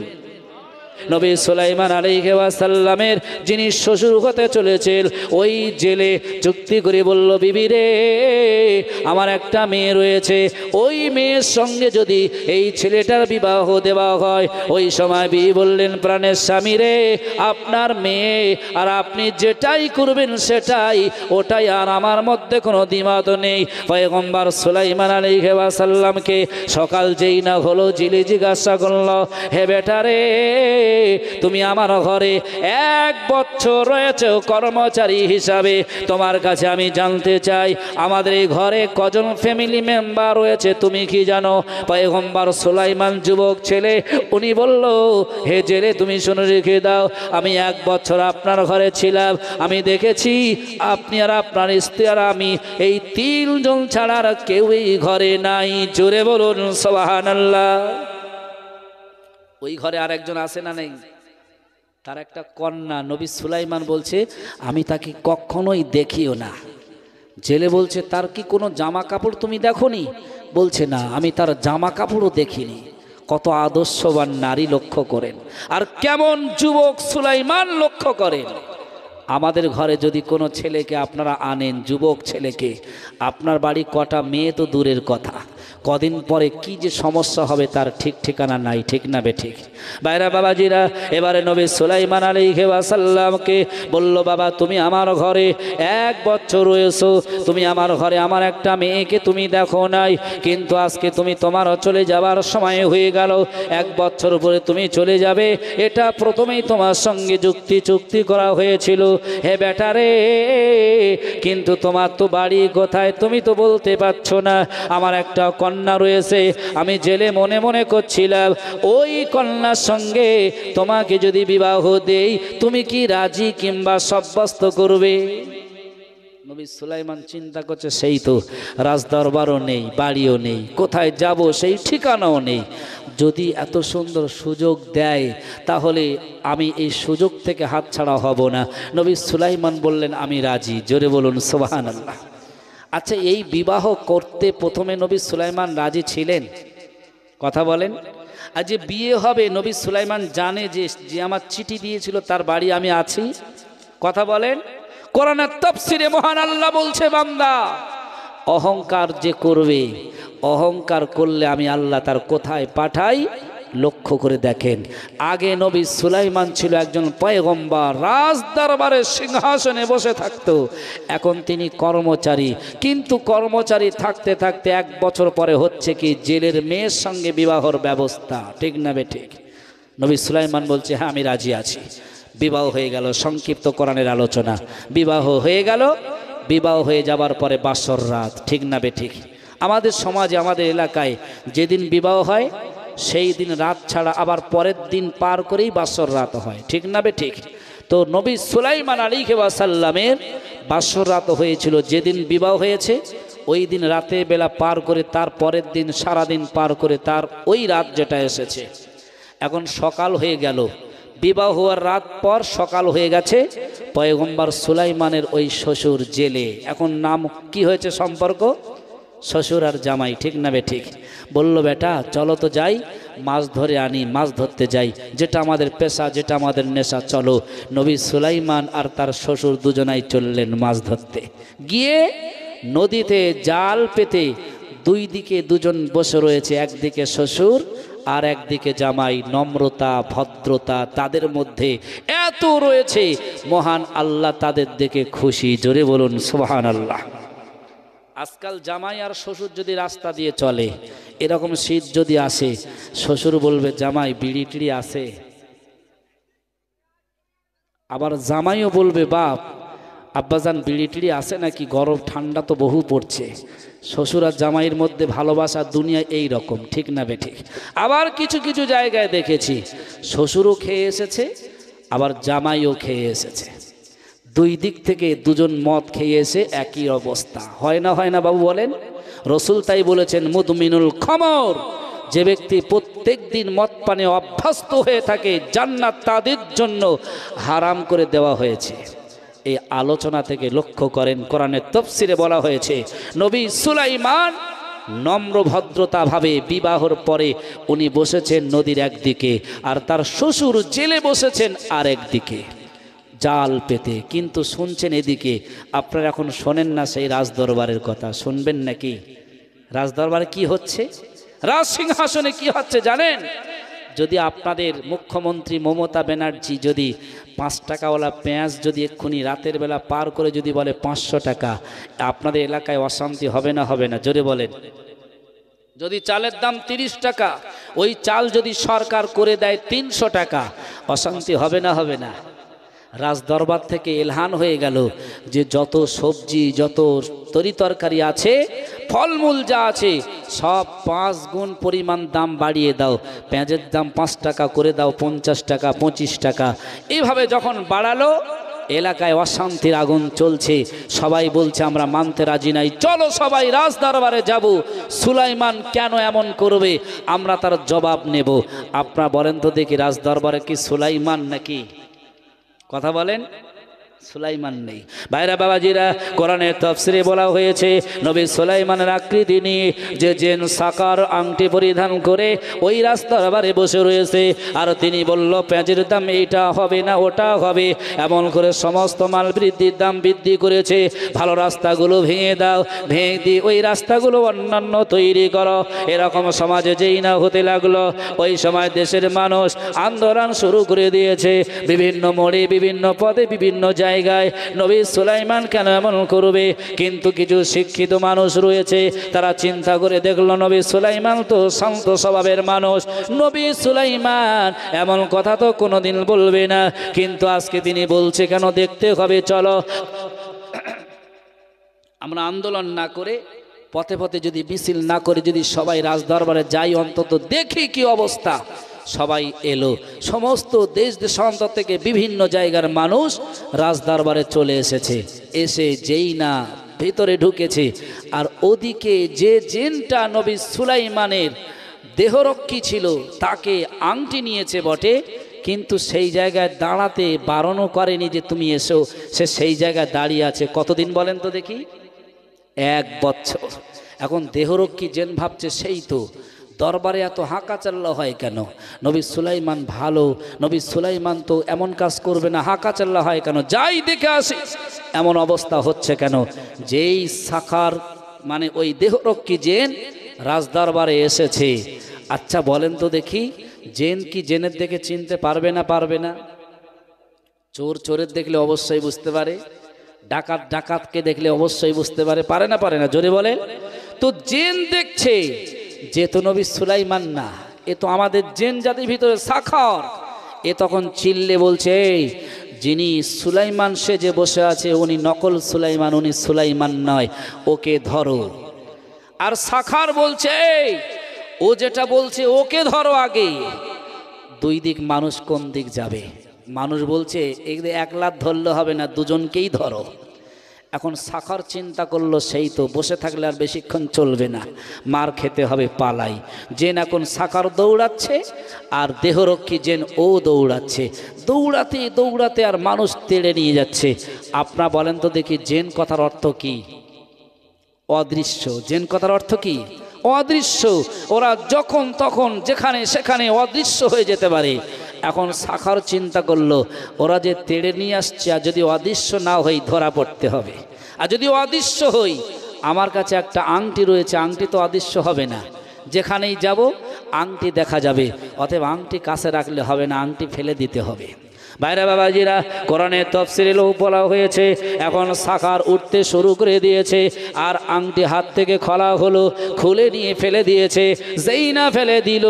নবী সুলাইমান আলাইহিস সালামের যিনি শ্বশুর হতে চলেছেন ওই জেলে চুক্তি করে বলল, বিবি রে, আমার একটা মেয়ে রয়েছে, ওই মেয়ের সঙ্গে যদি এই ছেলেটার বিবাহ দেওয়া হয়। ওই সময় বিবি বললেন, প্রাণের স্বামী রে, আপনার মেয়ে, আর আপনি যেটাই করবেন সেটাই, ওটাই, আর আমার মধ্যে কোনো দ্বিমত নেই। পয়গম্বর সুলাইমান আলাইহিস সালামকে সকাল যেই না হলো, জিলি জিজ্ঞাসা করল, হে বেটা রে, তুমি আমার ঘরে 1 বছর রয়েছে কর্মচারী হিসাবে, তোমার কাছে আমি জানতে চাই আমাদের এই ঘরে কজন ফ্যামিলি মেম্বার রয়েছে তুমি কি জানো? পয়গম্বর সুলাইমান যুবক ছেলে উনি বলল, হে জেলে তুমি শুনে রেখে দাও, আমি 1 বছর আপনার ঘরে ছিলাম, আমি দেখেছি আপনি আর আপনার স্ত্রী আর আমি এই 3 জন ছাড়া আর কেউই ঘরে নাই। জোরে বলুন সুবহানাল্লাহ। ওই ঘরে আর একজন আছে না নেই? তার একটা কন্যা। নবী সুলাইমান বলছে আমি তাকে কখনোই দেখিও না। জেলে বলছে তার কি কোনো জামা কাপড় তুমি দেখোনি? বলছে না, আমি তার জামা কাপড়ও দেখিনি। কত আদর্শবান নারী লক্ষ্য করেন, আর কেমন যুবক সুলাইমান লক্ষ্য করেন। আমাদের ঘরে যদি কোনো ছেলেকে আপনারা আনেন, যুবক ছেলেকে, আপনার বাড়ি কটা মেয়ে তো দূরের কথা, কদিন পরে কি যে সমস্যা হবে তার ঠিক ঠিকানা নাই, ঠিক না বেঠিক? বাইরা বাবাজিরা, এবারে নবী সুলাইমান আলাইহি ওয়াসাল্লামকে বলল, বাবা তুমি আমার ঘরে 1 বছর রয়েছো, তুমি আমার ঘরে আমার একটা মেয়েকে তুমি দেখো নাই, কিন্তু আজকে তুমি তোমারও চলে যাবার সময় হয়ে গেল, 1 বছর পরে তুমি চলে যাবে, এটা প্রথমেই তোমার সঙ্গে চুক্তি করা হয়েছিল। হে বেটা রে, কিন্তু তোমার তো বাড়ি কোথায় তুমি তো বলতে পারছো না। আমার একটা কন্যা রয়েছে, আমি জেলে মনে মনে করছিলাম ওই কন্যার সঙ্গে তোমাকে যদি বিবাহ দেই তুমি কি রাজি কিংবা সাব্যস্ত করবে? নবী সুলাইমান চিন্তা করছে, সেই তো রাজদরবারও নেই, বাড়িও নেই, কোথায় যাব সেই ঠিকানাও নেই। যদি এত সুন্দর সুযোগ দেয় তাহলে আমি এই সুযোগ থেকে হাতছাড়া হব না। নবী সুলাইমান বললেন আমি রাজি। জোরে বলুন সুবহানাল্লাহ। আচ্ছা, এই বিবাহ করতে প্রথমে নবী সুলাইমান রাজি ছিলেন? কথা বলেন। আর যে বিয়ে হবে নবী সুলাইমান জানে যে আমার চিঠি দিয়েছিল তার বাড়ি আমি আছি? কথা বলেন। কোরআনের তাফসিরে মহান আল্লাহ বলছে, বান্দা অহংকার যে করবে, অহংকার করলে আমি আল্লাহ তার কোথায় পাঠাই লক্ষ্য করে দেখেন। আগে নবী সুলাইমান ছিল একজন পয়গম্বর, রাজ দরবারের সিংহাসনে বসে থাকতো, এখন তিনি কর্মচারী। কিন্তু কর্মচারী থাকতে থাকতে 1 বছর পরে হচ্ছে কি, জেলের মেয়ের সঙ্গে বিবাহর ব্যবস্থা, ঠিক না বেঠিক? নবী সুলাইমান বলছে হ্যাঁ আমি রাজি আছি। বিবাহ হয়ে গেল, সংক্ষিপ্ত কোরআনের আলোচনা। বিবাহ হয়ে গেল, বিবাহ হয়ে যাবার পরে বাসর রাত, ঠিক না বেঠিক? আমাদের সমাজে আমাদের এলাকায় যেদিন বিবাহ হয় সেই দিন রাত ছাড়া আবার পরের দিন পার করেই বাসর রাত হয়, ঠিক না বেঠিক? তো নবী সুলাইমান আলাইহি ওয়াসাল্লামের বাসর রাত হয়েছিল যেদিন বিবাহ হয়েছে, ওই দিন রাতে বেলা পার করে তার পরের দিন সারাদিন পার করে তার ওই রাত যেটা এসেছে। এখন সকাল হয়ে গেল, বিবাহ হওয়ার রাত পর সকাল হয়ে গেছে। পয়গম্বর সুলাইমানের ওই শ্বশুর জেলে, এখন নাম কি হয়েছে সম্পর্ক? শ্বশুর আর জামাই, ঠিক না বেঠিক? বলল বেটা চলো তো যাই, মাছ ধরে আনি, মাছ ধরতে যাই, যেটা আমাদের পেশা, যেটা আমাদের নেশা, চলো। নবী সুলাইমান আর তার শ্বশুর দুজনাই চললেন মাছ ধরতে। গিয়ে নদীতে জাল পেতে 2 দিকে 2 জন বসে রয়েছে, একদিকে শ্বশুর আর একদিকে জামাই। নম্রতা ভদ্রতা তাদের মধ্যে এত রয়েছে, মহান আল্লাহ তাদের দেখে খুশি। জোরে বলুন সুবহানাল্লাহ। আজকাল জামাই আর শ্বশুর যদি রাস্তা দিয়ে চলে, এরকম শীত যদি আসে, শ্বশুর বলবে জামাই বিড়ি টিড়ি আছে, আবার জামাইও বলবে বাপ আব্বাজান বিড়ি টিড়ি আছে নাকি, গরম ঠান্ডা তো বহু পড়ছে। শ্বশুর আর জামাইয়ের মধ্যে ভালোবাসা দুনিয়া এই রকম, ঠিক না বেঠিক? আবার কিছু কিছু জায়গায় দেখেছি শ্বশুরও খেয়ে এসেছে আবার জামাইও খেয়ে এসেছে, 2 দিক থেকে 2 জন মদ খেয়ে এসে একই অবস্থা। হয় না, হয় না বাবু বলেন? রসুল তাই বলেছেন মুদমিনুল খমর, যে ব্যক্তি প্রত্যেক দিন মদ পানে অভ্যস্ত হয়ে থাকে জান্নাত তাদের জন্য হারাম করে দেওয়া হয়েছে। এই আলোচনা থেকে লক্ষ্য করেন, কোরআনের তাফসিরে বলা হয়েছে নবী সুলাইমান নম্র ভদ্রতা ভাবে বিবাহর পরে উনি বসেছেন নদীর একদিকে, আর তার শ্বশুর জেলে বসেছেন আর একদিকে জাল পেতে। কিন্তু শুনছেন এদিকে, আপনারা এখন শোনেন না সেই রাজদরবারের কথা, শুনবেন নাকি? রাজদরবারে কি হচ্ছে, রাজ সিংহাসনে কি হচ্ছে জানেন? যদি আপনাদের মুখ্যমন্ত্রী মমতা ব্যানার্জি যদি 5 টাকাওয়ালা পেঁয়াজ যদি এক্ষুনি রাতের বেলা পার করে যদি বলে 500 টাকা, আপনাদের এলাকায় অশান্তি হবে না হবে না? জোরে বলেন। যদি চালের দাম 30 টাকা, ওই চাল যদি সরকার করে দেয় 300 টাকা, অশান্তি হবে না হবে না? রাজদরবার থেকে এলহান হয়ে গেল যে যত সবজি যত তরিতরকারি আছে ফলমূল যা আছে সব 5 গুণ পরিমাণ দাম বাড়িয়ে দাও, পেঁয়াজের দাম 5 টাকা করে দাও, 50 টাকা 25 টাকা, এইভাবে যখন বাড়ালো এলাকায় অশান্তির আগুন চলছে। সবাই বলছে আমরা মানতে রাজি নাই, চলো সবাই রাজদরবারে যাব, সুলাইমান কেন এমন করবে আমরা তার জবাব নেব। আপনারা বলেন তো দেখি, রাজদরবারে কি সুলাইমান নাকি? কথা বলেন, সুলাইমান নেই। ভাইরা বাবাজিরা, কোরআনের তাফসিরে বলা হয়েছে নবী সুলাইমানের আকৃতি নিয়ে যে জেন সাকার আংটি পরিধান করে ওই রাজদরবারে বসে রয়েছে, আর তিনি বলল পেঁয়াজের দাম এইটা হবে না ওটা হবে, এমন করে সমস্ত মাল বৃদ্ধির দাম বৃদ্ধি করেছে। ভালো রাস্তাগুলো ভেঙে দাও, ভেঙে দিয়ে ওই রাস্তাগুলো অন্যান্য তৈরি করো। এরকম সমাজে যেই না হতে লাগলো, ওই সময় দেশের মানুষ আন্দোলন শুরু করে দিয়েছে। বিভিন্ন মোড়ে বিভিন্ন পদে বিভিন্ন জায়গায় নবী সুলাইমান কেন এমন করবে? কিন্তু কিছু শিক্ষিত মানুষ রয়েছে, তারা চিন্তা করে দেখলো নবী সুলাইমান তো শান্ত স্বভাবের মানুষ, নবী সুলাইমান এমন কথা তো কোনোদিন বলবে না, কিন্তু আজকে তিনি বলছে কেন, দেখতে হবে। চলো আমরা আন্দোলন না করে, পথে পথে যদি মিছিল না করে, যদি সবাই রাজদরবারে যাই, অন্তত দেখি কি অবস্থা। সবাই এলো, সমস্ত দেশ দেশান্তর থেকে বিভিন্ন জায়গার মানুষ রাজদরবারে চলে এসেছে। এসে যেই না ভিতরে ঢুকেছে, আর ওদিকে যে জিনটা নবী সুলাইমানের দেহরক্ষী ছিল তাকে আংটি নিয়েছে বটে, কিন্তু সেই জায়গায় দাঁড়াতে বারণও করেনি যে তুমি এসো, সে সেই জায়গায় দাঁড়িয়ে আছে। কতদিন বলেন তো দেখি? 1 বছর। এখন দেহরক্ষী জেন ভাবছে সেই তো, দরবারে এত হাঁকাচাল্লা হয় কেন? নবী সুলাইমান ভালো, নবী সুলাইমান তো এমন কাজ করবে না, হাঁকাচাল্লা হয় কেন? যাই দেখে আসি এমন অবস্থা হচ্ছে কেন? যেই সাখার মানে ওই দেহরক্ষী জেন রাজদরবারে এসেছে। আচ্ছা বলেন তো দেখি, জেন কি জেনের দেখে চিনতে পারবে না পারবে না? চোর চোরের দেখলে অবশ্যই বুঝতে পারে, ডাকাত ডাকাতকে দেখলে অবশ্যই বুঝতে পারে, পারে না পারে না? জোরে বলে। তো জেন দেখছে যে তো নবী সুলাইমান না, এ তো আমাদের জেন জাতির ভিতরে সাখার। এ তখন চিল্লে বলছে, যিনি সুলাইমান সে যে বসে আছে উনি নকল সুলাইমান, উনি সুলাইমান নয়, ওকে ধরো। আর সাখার বলছে ও যেটা বলছে ওকে ধরো আগে। দুই দিক মানুষ কোন দিক যাবে? মানুষ বলছে একলা ধরলে হবে না, দুজনকেই ধরো। এখন সাখার চিন্তা করলো সেই তো বসে থাকলে আর বেশিক্ষণ চলবে না, মার খেতে হবে, পালাই। জেন এখন সাখার দৌড়াচ্ছে আর দেহরক্ষী জেন ও দৌড়াচ্ছে, দৌড়াতে দৌড়াতে আর মানুষ তেড়ে নিয়ে যাচ্ছে। আপনারা বলেন তো দেখি, জেন কথার অর্থ কি? অদৃশ্য। জেন কথার অর্থ কি? অদৃশ্য। ওরা যখন তখন যেখানে সেখানে অদৃশ্য হয়ে যেতে পারে। এখন সাখার চিন্তা করলো ওরা যে তেড়ে নিয়ে আসছে, আর যদি অদৃশ্য না হই ধরা পড়তে হবে, আর যদি অদৃশ্য হই আমার কাছে একটা আংটি রয়েছে, আংটি তো অদৃশ্য হবে না, যেখানেই যাব আংটি দেখা যাবে, অতএব আংটি কাছে রাখলে হবে না, আংটি ফেলে দিতে হবে। বাইরে বাবাজিরা, কোরআনের তাফসীরে বলা হয়েছে এখন সাখার উঠতে শুরু করে দিয়েছে, আর আংটি হাত থেকে খোলা হলো, খুলে নিয়ে ফেলে দিয়েছে। যেই না ফেলে দিল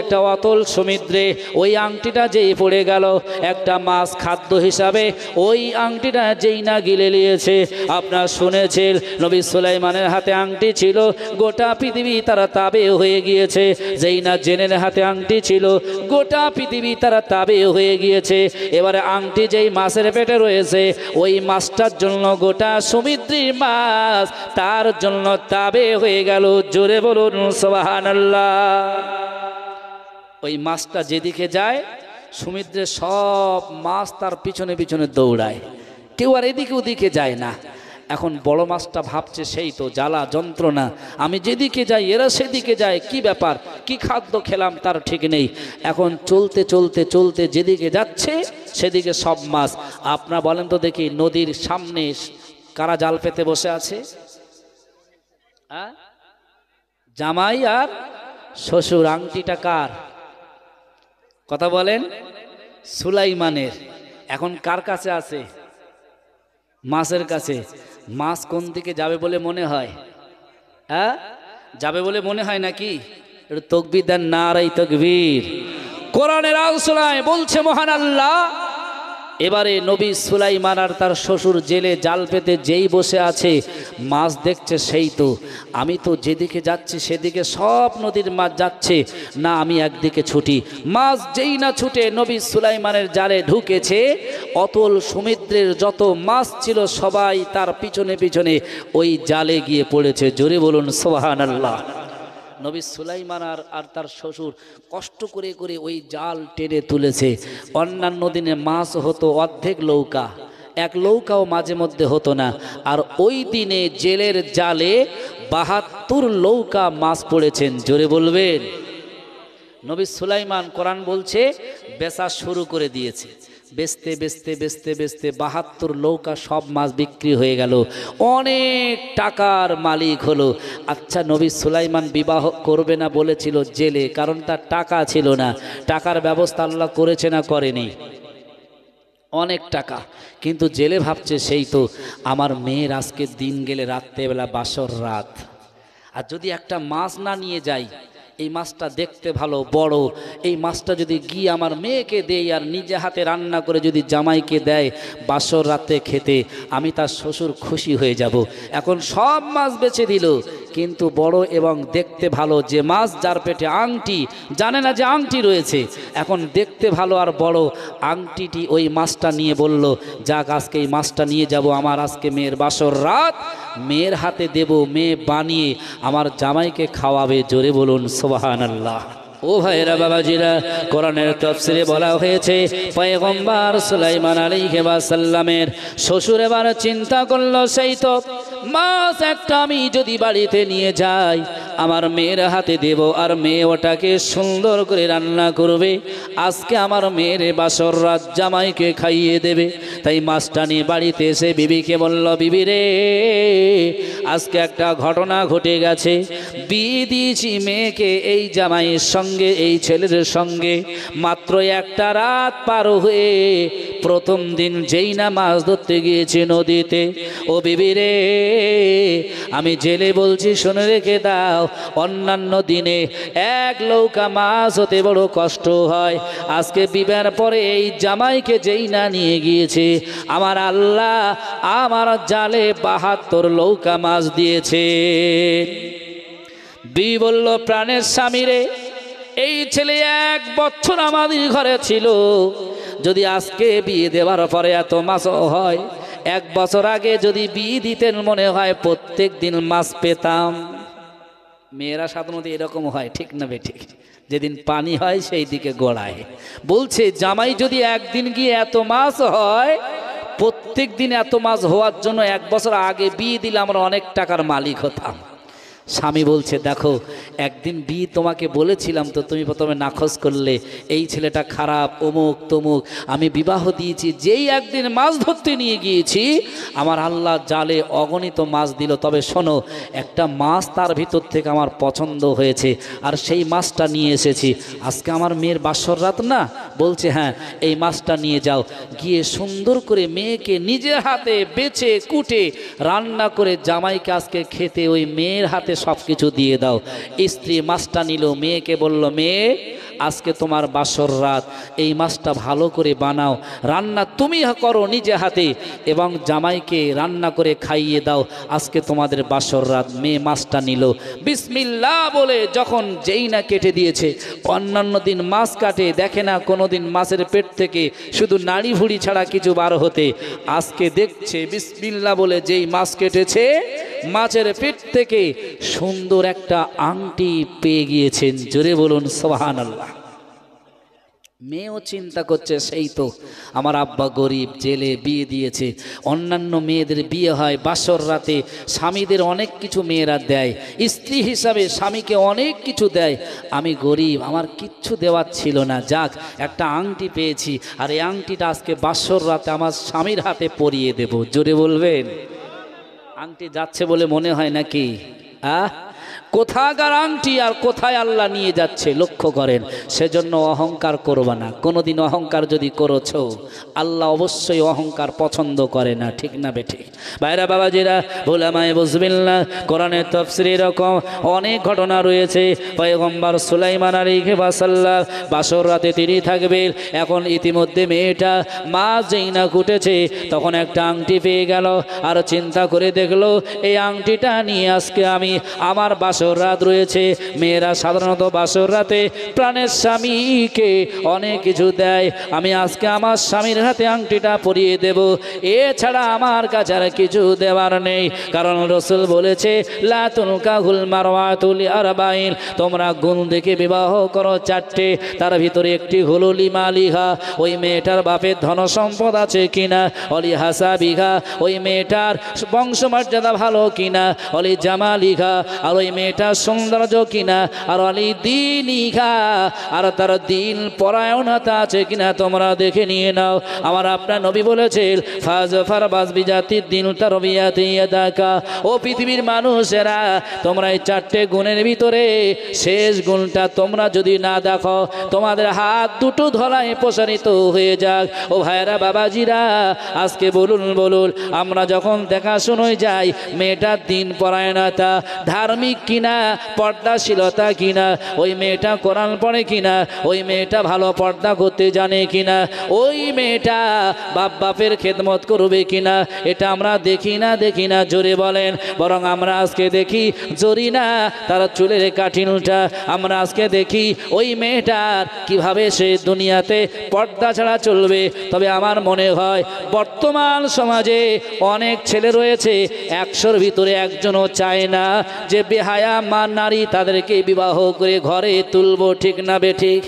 একটা অতল সমুদ্রে ওই আংটিটা যেই পড়ে গেল, একটা মাছ খাদ্য হিসাবে ওই আংটিটা যেই না গিলে নিয়েছে। আপনারা শুনেছেন নবী সুলাইমানের হাতে আংটি ছিল, গোটা পৃথিবী তারা তাবে হয়ে গিয়েছে। যেই না জেনের হাতে আংটি ছিল, গোটা পৃথিবী তারা তাবে হয়ে গিয়েছে। এবারে আংটি যেই মাছের পেটে রয়েছে ওই মাছটার জন্য গোটা সমুদ্রের মাছ তার জন্য তাবে হয়ে গেল। জোরে বলুন সুবহানাল্লাহ। ওই মাছটা যেদিকে যায় সমুদ্রের সব মাছ তার পিছনে পিছনে দৌড়ায়, কেউ আর এদিকে ওদিকে যায় না। এখন বড় মাছটা ভাবছে সেই তো জ্বালা যন্ত্রণা, আমি যেদিকে যাই এরা সেদিকে যায়, কি ব্যাপার, কি খাদ্য খেলাম তার ঠিক নেই। এখন চলতে চলতে চলতে যেদিকে যাচ্ছে সেদিকে সব মাছ। আপনারা বলেন তো দেখি, নদীর সামনে কারা জাল পেতে বসে আছে? জামাই আর শ্বশুর। আংটিটা কার? কথা বলেন। সুলাইমানের। এখন কার কাছে আছে? মাছের কাছে। মাছ কোন দিকে যাবে বলে মনে হয়? যাবে বলে মনে হয় নাকি? একটু তাকবীর দেন, নারায়ে তাকবীর। কোরআনের আলোচনায় বলছে মহান আল্লাহ, এবারে নবী সুলাইমান আর তার শ্বশুর জেলে জাল পেতে যেই বসে আছে, মাছ দেখছে সেই তো, আমি তো যেদিকে যাচ্ছি সেদিকে সব নদীর মাছ যাচ্ছে, না আমি একদিকে ছুটি। মাছ যেই না ছুটে নবী সুলাইমানের জালে ঢুকেছে, অতল সমুদ্রের যত মাছ ছিল সবাই তার পিছনে পিছনে ওই জালে গিয়ে পড়েছে। জোরে বলুন সুবহানাল্লাহ। নবী সুলাইমান আর তার শ্বশুর কষ্ট করে করে ওই জাল টেনে তুলেছে। অন্যান্য দিনে মাছ হতো অর্ধেক নৌকা, এক নৌকাও মাঝে মধ্যে হতো না, আর ওই দিনে জেলের জালে ৭২ নৌকা মাছ পড়েছেন। জোরে বলবেন। নবী সুলাইমান, কোরআন বলছে, বেচা শুরু করে দিয়েছে। বেচতে বেচতে বেচতে বেচতে ৭২ নৌকা সব মাছ বিক্রি হয়ে গেল, অনেক টাকার মালিক হলো। আচ্ছা, নবী সুলাইমান বিবাহ করবে না বলেছিল জেলে, কারণ তার টাকা ছিল না। টাকার ব্যবস্থা আল্লাহ করেছে না করেনি? অনেক টাকা, কিন্তু জেলে ভাবছে সেই তো আমার মেয়ের আজকে দিন গেলে রাত্রেবেলা বাসর রাত, আর যদি একটা মাছ না নিয়ে যাই, এই মাছটা দেখতে ভালো বড়, এই মাছটা যদি গিয়ে আমার মেয়েকে দেই আর নিজে হাতে রান্না করে যদি জামাইকে দেয় বাসর রাতে খেতে, আমি তার শ্বশুর খুশি হয়ে যাব। এখন সব মাছ বেচে দিল, কিন্তু বড় এবং দেখতে ভালো যে মাছ, যার পেটে আংটি, জানে না যে আংটি রয়েছে, এখন দেখতে ভালো আর বড় আংটিটি ওই মাছটা নিয়ে বলল, যাক আজকে এই মাছটা নিয়ে যাব, আমার আজকে মেয়ের বাসর রাত, মেয়ের হাতে দেব, মেয়ে বানিয়ে আমার জামাইকে খাওয়াবে। জোরে বলুন সুবহানাল্লাহ। ও ভাইরা বাবাজিরা, কোরআনের তাফসীরে বলা হয়েছে পয়গম্বর সুলাইমান আলাইহিস সালামের শ্বশুর এবার চিন্তা করলো, সেই তো মাছ একটা আমি যদি বাড়িতে নিয়ে যাই, আমার মেয়ের হাতে দেব, আর মেয়ে ওটাকে সুন্দর করে রান্না করবে, আজকে আমার মেয়ের বাসর রাত জামাইকে খাইয়ে দেবে। তাই মাছটা নিয়ে বাড়িতে এসে বিবিকে বলল, বিবি রে, আজকে একটা ঘটনা ঘটে গেছে, বিয়ে দিয়েছি মেয়েকে এই জামাইয়ের সঙ্গে, এই ছেলের সঙ্গে, মাত্র একটা রাত পার হয়ে প্রথম দিন যেই না মাছ ধরতে গিয়েছে নদীতে, ও বিবি রে, আমি জেলে বলছি শুনে রেখে দাও, অন্যান্য দিনে এক নৌকা মাছ হতে বড় কষ্ট হয়, আজকে বিবাহের পরে এই জামাইকে যেই না নিয়ে গিয়েছে, আমার আল্লাহ আমার জালে ৭২ নৌকা মাছ দিয়েছে। বিবি বলল, প্রাণের স্বামী রে, এই ছেলে ১ বছর আমাদের ঘরে ছিল, যদি আজকে বিয়ে দেওয়ার পরে এত মাছ হয়, ১ বছর আগে যদি বিয়ে দিতেন মনে হয় প্রত্যেক দিন মাছ পেতাম। মেয়েরা সাধারণত এরকম হয়, ঠিক না বেঠিক? যেদিন পানি হয় সেই দিকে গড়ায়। বলছে জামাই যদি একদিন গিয়ে এত মাছ হয়, প্রত্যেক দিন এত মাছ হওয়ার জন্য ১ বছর আগে বিয়ে দিলে আমরা অনেক টাকার মালিক হতাম। স্বামী বলছে, দেখো একদিন বিয়ে তোমাকে বলেছিলাম তো, তুমি প্রথমে নাকচ করলে, এই ছেলেটা খারাপ, অমুক তমুক, আমি বিবাহ দিয়েছি, যেই একদিন মাছ ধরতে নিয়ে গিয়েছি আমার আল্লাহ জালে অগণিত মাছ দিল। তবে শোনো, একটা মাছ তার ভিতর থেকে আমার পছন্দ হয়েছে, আর সেই মাছটা নিয়ে এসেছি, আজকে আমার মেয়ের বাসর রাত না? বলছে হ্যাঁ, এই মাছটা নিয়ে যাও, গিয়ে সুন্দর করে মেয়েকে নিজের হাতে বেছে কুটে রান্না করে জামাইকে আজকে খেতে ওই মেয়ের হাতে সব কিছু দিয়ে দাও। স্ত্রী মাছটা নিল, মেয়েকে বলল, মেয়ে আজকে তোমার বাসর রাত, এই মাছটা ভালো করে বানাও, রান্না তুমি করো নিজে হাতে, এবং জামাইকে রান্না করে খাইয়ে দাও, আজকে তোমাদের বাসর রাত। মেয়ে মাছটা নিল, বিসমিল্লাহ বলে যখন যেই না কেটে দিয়েছে, অন্যান্য দিন মাছ কাটে দেখে না কোনোদিন মাছের পেট থেকে শুধু নাড়ি ভুড়ি ছাড়া কিছু বার হতে, আজকে দেখছে বিসমিল্লাহ বলে যেই মাছ কেটেছে, মাছের পেট থেকে সুন্দর একটা আংটি পেয়ে গিয়েছেন। জোরে বলুন সুবহানাল্লাহ। মেয়েও চিন্তা করছে, সেই তো আমার আব্বা গরিব, জেলে, বিয়ে দিয়েছে, অন্যান্য মেয়েদের বিয়ে হয় বাসর রাতে, স্বামীদের অনেক কিছু মেয়েরা দেয়, স্ত্রী হিসাবে স্বামীকে অনেক কিছু দেয়, আমি গরিব, আমার কিচ্ছু দেওয়ার ছিল না, যাক একটা আংটি পেয়েছি, আর এই আংটিটা আজকে বাসর রাতে আমার স্বামীর হাতে পরিয়ে দেব। জোরে বলবেন। আংটি যাচ্ছে বলে মনে হয় নাকি? কোথাকার আংটি আর কোথায় আল্লাহ নিয়ে যাচ্ছে লক্ষ্য করেন। সেজন্য অহংকার করবা না। কোনোদিন অহংকার যদি করেছো, আল্লাহ অবশ্যই অহংকার পছন্দ করে না, ঠিক না বেঠিক? ভাইরা বাবাজিরা, উলামায়ে বুঝবিল্লাহ, কোরআনের তাফসীরে এরকম অনেক ঘটনা রয়েছে। পয়গম্বর সুলাইমান আলাইহিস সালাম বাসর রাতে তিনি থাকবেন। এখন ইতিমধ্যে মেয়েটা মা যেই না কুটেছে, তখন একটা আংটি পেয়ে গেল। আর চিন্তা করে দেখলো, এই আংটিটা নিয়ে আজকে আমি আমার বাসর রাত রয়েছে। মেয়েরা সাধারণত বাসর রাতে প্রাণের স্বামীকে অনেক কিছু দেয়। আমি আজকে আমার স্বামীর হাতে আংটিটা পরিয়ে দেব, এছাড়া আমার কাছে আর কিছু দেওয়ার নেই। কারণ রাসূল বলেছে, লা তুনকাহুল মারওয়াতু লিআরবাইন, তোমরা গুণ দেখে বিবাহ করো চারটে, তার ভিতরে একটি হলো লিমালিহা, ওই মেয়েটার বাপের ধন সম্পদ আছে কিনা, অলি হাসাবিহা, ওই মেয়েটার বংশমর্যাদা ভালো কিনা, অলি জামালিহা, আর ওই মেয়েটার সৌন্দর্য কিনা, আর অলি দীনিহা, আর তার দিন পরায়ণতা আছে কিনা তোমরা দেখে নিয়ে নাও। আমার আপনার নবী বলেছেন, ফাজফার বাজবি জাতির দিন তার বিয়াতে ইয়াদাকা, ও পৃথিবীর মানুষেরা, তোমরা এই চারটে গুণের ভিতরে শেষ গুণটা তোমরা যদি না দেখো, তোমাদের হাত দুটো ধলায় প্রসারিত হয়ে যাক। ও ভাইরা বাবাজিরা, আজকে বলুন আমরা যখন দেখাশোনায় যাই, মেয়েটার দিন পরায়ণতা, ধার্মিক কিনা, পর্দাশীলতা কিনা, ওই মেয়েটা কোরআন পড়ে কিনা, ওই মেয়েটা ভালো পর্দা করতে জানে কিনা, ওই মেয়েটা বাপের খেদমত করবে কিনা, এটা আমরা দেখি না জোরে বলেন। বরং আমরা আজকে দেখি জরি না তার চুলের কাঠিনটা, আমরা আজকে দেখি ওই মেয়েটার কিভাবে সে দুনিয়াতে পর্দা ছাড়া চলবে। তবে আমার মনে হয় বর্তমান সমাজে অনেক ছেলে রয়েছে, 100-র ভিতরে একজনও চায় না যে বেহায়া মা নারী তাদেরকে বিবাহ করে ঘরে তুলবো, ঠিক না বেঠিক?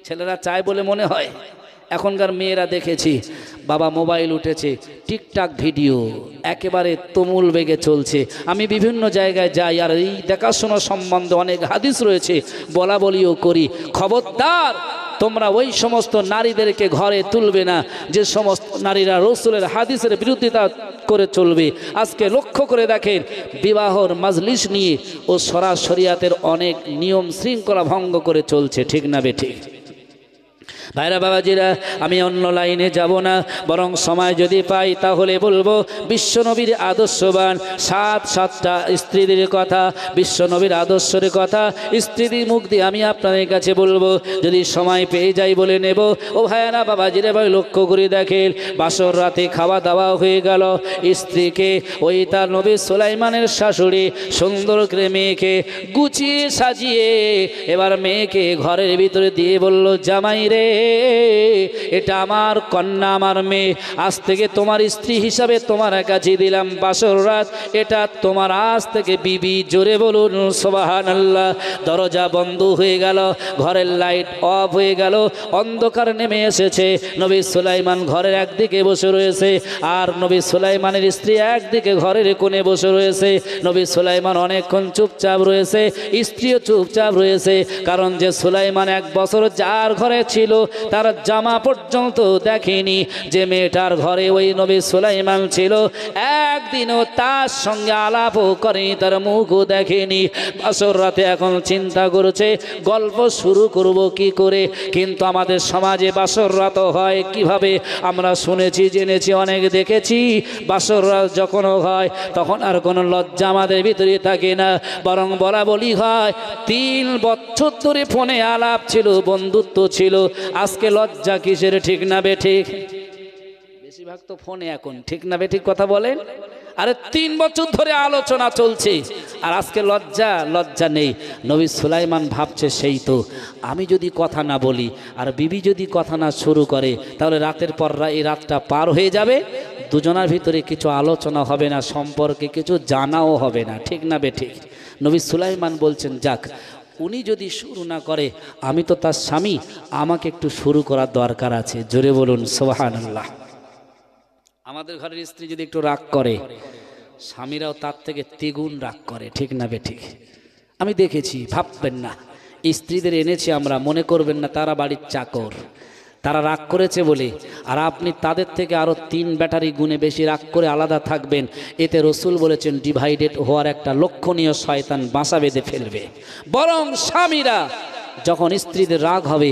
ছেলেরা চায় বলে মনে হয়। এখনকার মেয়েরা দেখেছি, বাবা মোবাইল উঠেছে, টিকটক ভিডিও একেবারে তুমুল বেগে চলছে। আমি বিভিন্ন জায়গায় যাই, আর এই দেখাশোনা সম্বন্ধে অনেক হাদিস রয়েছে, বলা বলিও করি। খবরদার, তোমরা ওই সমস্ত নারীদেরকে ঘরে তুলবে না যে সমস্ত নারীরা রাসূলের হাদিসের বিরোধিতা করে চলবে। আজকে লক্ষ্য করে দেখেন, বিবাহর মাজলিস নিয়ে ও শরিয়াতের অনেক নিয়ম শৃঙ্খলা ভঙ্গ করে চলছে, ঠিক না বেঠিক? ভাইরা বাবাজিরা, আমি অন্য লাইনে যাব না, বরং সময় যদি পাই তাহলে বলবো বিশ্বনবীর আদর্শবান সাতটা স্ত্রীদের কথা, বিশ্বনবীর আদর্শের কথা স্ত্রীদের মুখ দিয়ে আমি আপনাদের কাছে বলবো, যদি সময় পেয়ে যাই বলে নেব। ও ভাইরা বাবাজিরা, ভাই লক্ষ্য করে দেখেন, বাসর রাতে খাওয়া দাওয়া হয়ে গেল। স্ত্রীকে, ওই তার নবী সুলাইমানের শাশুড়ি সুন্দর করে মেয়েকে গুছিয়ে সাজিয়ে এবার মেয়েকে ঘরের ভিতরে দিয়ে বলল, জামাই রে, এটা আমার কন্যা, আমার মেয়ে, আজ থেকে তোমার স্ত্রী হিসাবে তোমার কাছে দিলাম বাসর রাত, এটা তোমার আজ থেকে বিবি। জোরে বলুন সুবহানাল্লাহ। দরজা বন্ধ হয়ে গেল, ঘরের লাইট অফ হয়ে গেল, অন্ধকার নেমে এসেছে। নবী সুলাইমান ঘরের একদিকে বসে রয়েছে, আর নবী সুলাইমানের স্ত্রী একদিকে ঘরের কোণে বসে রয়েছে। নবী সুলাইমান অনেকক্ষণ চুপচাপ রয়েছে, স্ত্রীও চুপচাপ রয়েছে। কারণ যে সুলাইমান 1 বছর যার ঘরে ছিল, তার জামা পর্যন্ত দেখেনি। যে মেয়েটার ঘরে ওই নবী সুলাইমান ছিল, একদিনও তার সঙ্গে আলাপও করেনি, তার মুখও দেখেনি। বাসর রাতে এখন চিন্তা করছে গল্প শুরু করব কি করে। কিন্তু আমাদের সমাজে বাসর রাত হয় কিভাবে আমরা শুনেছি, জেনেছি, অনেক দেখেছি। বাসর রাত যখন হয় তখন আর কোনো লজ্জা আমাদের ভিতরে থাকে না, বরং বলা বলি হয়। 3 বছর ধরে ফোনে আলাপ ছিল, বন্ধুত্ব ছিল, আজকে লজ্জা কিসের, ঠিক না বেঠিক? বেশিরভাগ তো ফোনে এখন, ঠিক না বেঠিক কথা বলেন? আরে 3 বছর ধরে আলোচনা চলছে, আর আজকে লজ্জা নেই। নবী সুলাইমান ভাবছে, সেই তো, আমি যদি কথা না বলি আর বিবি যদি কথা না শুরু করে, তাহলে রাতের পর এই রাতটা পার হয়ে যাবে, দুজনের ভিতরে কিছু আলোচনা হবে না, সম্পর্কে কিছু জানাও হবে না, ঠিক না বেঠিক? নবী সুলাইমান বলছেন, যাক, উনি যদি শুরু না করে, আমি তো তার স্বামী, আমাকে একটু শুরু করার দরকার আছে। জোরে বলুন সুবহানাল্লাহ। আমাদের ঘরের স্ত্রী যদি একটু রাগ করে, স্বামীরাও তার থেকে দ্বিগুণ রাগ করে, ঠিক না বেঠিক? আমি দেখেছি, ভাববেন না, স্ত্রীদের এনেছি আমরা, মনে করবেন না তারা বাড়ির চাকর। তারা রাগ করেছে বলে, আর আপনি তাদের থেকে আরও 3 ব্যাটারি গুণে বেশি রাগ করে আলাদা থাকবেন। এতে রসুল বলেছেন ডিভাইডেড হওয়ার একটা লক্ষণীয় শয়তান বাসা বেঁধে ফেলবে। বরং স্বামীরা যখন স্ত্রীদের রাগ হবে,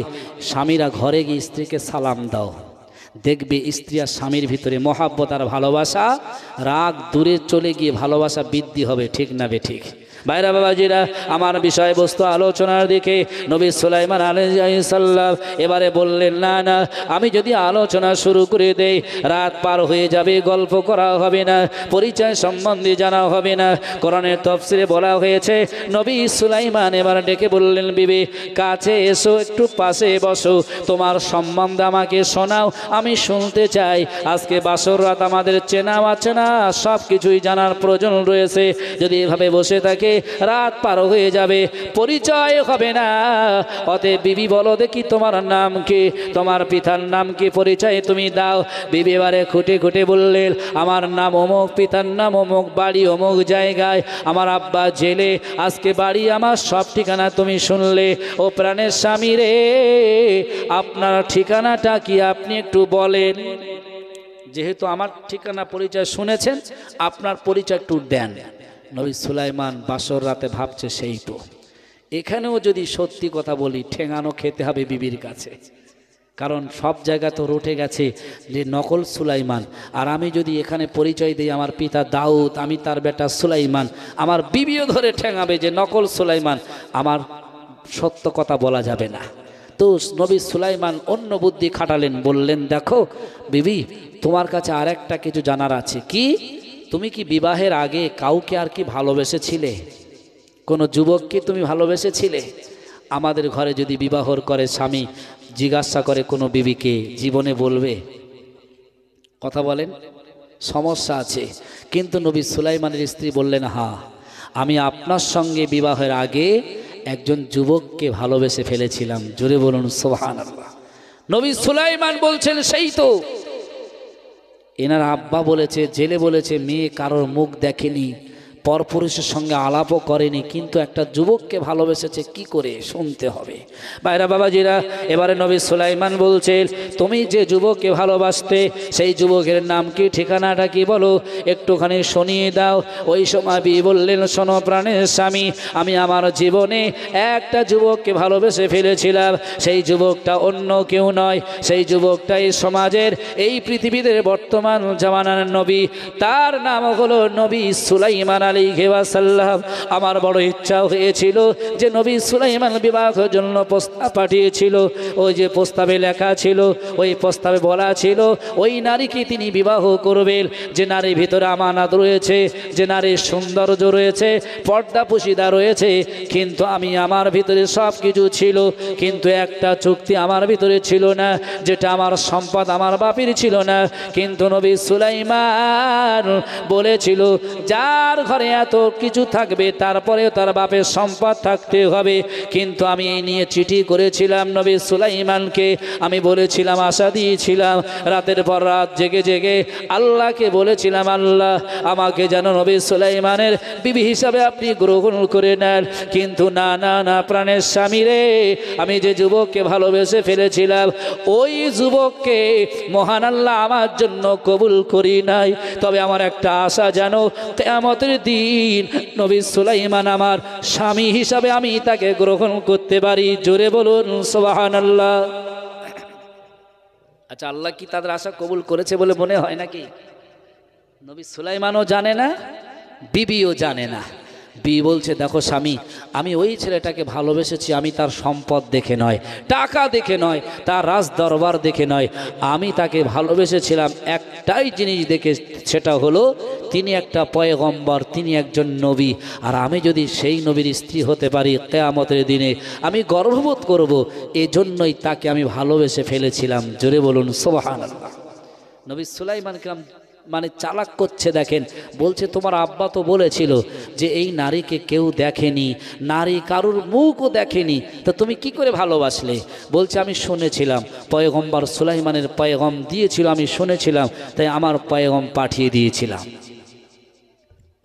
স্বামীরা ঘরে গিয়ে স্ত্রীকে সালাম দাও, দেখবে স্ত্রী আর স্বামীর ভিতরে মহাব্বত আর ভালোবাসা, রাগ দূরে চলে গিয়ে ভালোবাসা বৃদ্ধি হবে। ঠিক না বেঠিক? ভাইরা বাবাজিরা, আমার বিষয়বস্তু আলোচনার দিকে নবী সুলাইমান আলাইহিস সালাম এবারে বললেন, না না, আমি যদি আলোচনা শুরু করে দেই রাত পার হয়ে যাবে, গল্প করা হবে না, পরিচয় সম্বন্ধে জানা হবে না। কোরআনের তাফসীরে বলা হয়েছে নবী সুলাইমান এবার ডেকে বললেন, বিবি কাছে এসো, একটু পাশে বসো, তোমার সম্বন্ধে আমাকে শোনাও, আমি শুনতে চাই। আজকে বাসর রাত, আমাদের চেনা অচেনা সব কিছুই জানার প্রয়োজন রয়েছে। যদি এভাবে বসে থাকে রাত পার হয়ে যাবে, পরিচয় হবে না। অতএব বিবি বলো দেখি তোমার নাম কি, তোমার পিতার নাম কি, পরিচয় তুমি দাও। বিবি এবারে খুঁটে খুঁটে বললেন, আমার নাম অমুক, পিতার নাম অমুক, বাড়ি অমুক জায়গায়, আমার আব্বা জেলে, আজকে বাড়ি আমার, সব ঠিকানা তুমি শুনলে। ও প্রাণের স্বামী রে, আপনার ঠিকানাটা কি আপনি একটু বলেন। যেহেতু আমার ঠিকানা পরিচয় শুনেছেন, আপনার পরিচয় একটু দেন। নবী সুলাইমান বাসর রাতে ভাবছে, সেই তো, এখানেও যদি সত্যি কথা বলি ঠেঙানো খেতে হবে বিবির কাছে। কারণ সব জায়গা তো রটে গেছে যে নকল সুলাইমান, আর আমি যদি এখানে পরিচয় দিই আমার পিতা দাউদ, আমি তার বেটা সুলাইমান, আমার বিবিও ধরে ঠেঙাবে যে নকল সুলাইমান, আমার সত্য কথা বলা যাবে না। তো নবী সুলাইমান অন্য বুদ্ধি খাটালেন, বললেন, দেখো বিবি, তোমার কাছে আরেকটা কিছু জানার আছে। কি? তুমি কি বিবাহের আগে কাউকে আর কি ভালোবেসেছিলে? কোনো যুবককে তুমি ভালোবেসেছিলে? আমাদের ঘরে যদি বিবাহর করে স্বামী জিজ্ঞাসা করে কোনো বিবিকে, জীবনে বলবে? কথা বলেন, সমস্যা আছে। কিন্তু নবী সুলাইমানের স্ত্রী বললেন, হ্যাঁ, আমি আপনার সঙ্গে বিবাহের আগে একজন যুবককে ভালোবেসে ফেলেছিলাম। জোরে বলুন সুবহানাল্লাহ। নবী সুলাইমান বলছেন, সেই তো। এনার আব্বা বলেছে, জেলে বলেছে, মেয়ে কারোর মুখ দেখেনি, পরপুরুষের সঙ্গে আলাপও করেনি, কিন্তু একটা যুবককে ভালোবেসেছে, কি করে? শুনতে হবে। ভাইরা বাবাজিরা, এবারে নবী সুলাইমান বলছেন, তুমি যে যুবককে ভালোবাসতে, সেই যুবকের নাম কি, ঠিকানাটা কি বলো, একটুখানি শুনিয়ে দাও। ওই সময় বিবি বললেন, শোনো প্রাণের স্বামী, আমি আমার জীবনে একটা যুবককে ভালোবেসে ফেলেছিলাম। সেই যুবকটা অন্য কেউ নয়, সেই যুবকটা এই সমাজের, এই পৃথিবীতে বর্তমান জামানার নবী, তার নাম হলো নবী সুলাইমান আলাইহি ওয়াসাল্লাম। আমার বড় ইচ্ছা হয়েছিল যে নবী সুলাইমান বিবাহের জন্য প্রস্তাব পাঠিয়েছিল। ওই যে প্রস্তাবে লেখা ছিল, ওই প্রস্তাবে বলা ছিল ওই নারীকে তিনি বিবাহ করবেন, যে নারীর ভিতরে আমানত রয়েছে, যে নারীর সৌন্দর্য রয়েছে, পর্দা পুশিদা রয়েছে। কিন্তু আমার ভিতরে সব কিছু ছিল, কিন্তু একটা চুক্তি আমার ভিতরে ছিল না, যেটা আমার সম্পদ আমার বাপের ছিল না। কিন্তু নবী সুলাইমান বলেছিল, যার ঘরে এত কিছু থাকবে তারপরেও তার বাপের সম্পদ থাকতে হবে। কিন্তু আমি এই নিয়ে চিঠি করেছিলাম নবী সুলাইমানকে, আমি বলেছিলাম, আশা দিয়েছিলাম, রাতের পর রাত জেগে জেগে আল্লাহকে বলেছিলাম, আল্লাহ আমাকে যেন নবী সুলাইমানের বিবি হিসাবে আপনি গ্রহণ করে নেন। কিন্তু না না না, প্রাণের স্বামী রে, আমি যে যুবককে ভালোবেসে ফেলেছিলাম, ওই যুবককে মহান আল্লাহ আমার জন্য কবুল করি নাই। তবে আমার একটা আশা, যেন কিয়ামতের দিন নবী সুলাইমান আমার স্বামী হিসাবে আমি তাকে গ্রহণ করতে পারি। জোরে বলুন সুবহানাল্লাহ। আচ্ছা, আল্লাহ কি তাদের আশা কবুল করেছে বলে মনে হয় নাকি? নবী সুলাইমানও জানে না, বিবিও জানে না। বিবি বলছে, দেখো স্বামী, আমি ওই ছেলেটাকে ভালোবেসেছি, আমি তার সম্পদ দেখে নয়, টাকা দেখে নয়, তার রাজ দরবার দেখে নয়, আমি তাকে ভালোবেসেছিলাম একটাই জিনিস দেখে, সেটা হলো তিনি একটা পয়গম্বর, তিনি একজন নবী। আর আমি যদি সেই নবীর স্ত্রী হতে পারি কিয়ামতের দিনে, আমি গর্ববোধ করব। এজন্যই তাকে আমি ভালোবেসে ফেলেছিলাম। জোরে বলুন সুবহানাল্লাহ। নবী সুলাইমান কিরাম মানে চালাক করছে, দেখেন, বলছে, তোমার আব্বা তো বলেছিল যে এই নারীকে কেউ দেখেনি, নারী কারুর মুখও দেখেনি, তা তুমি কি করে ভালোবাসলে? বলছে, আমি শুনেছিলাম, পয়গম্বর সুলাইমানের পয়গম দিয়েছিল, আমি শুনেছিলাম, তাই আমার পয়গম পাঠিয়ে দিয়েছিলাম।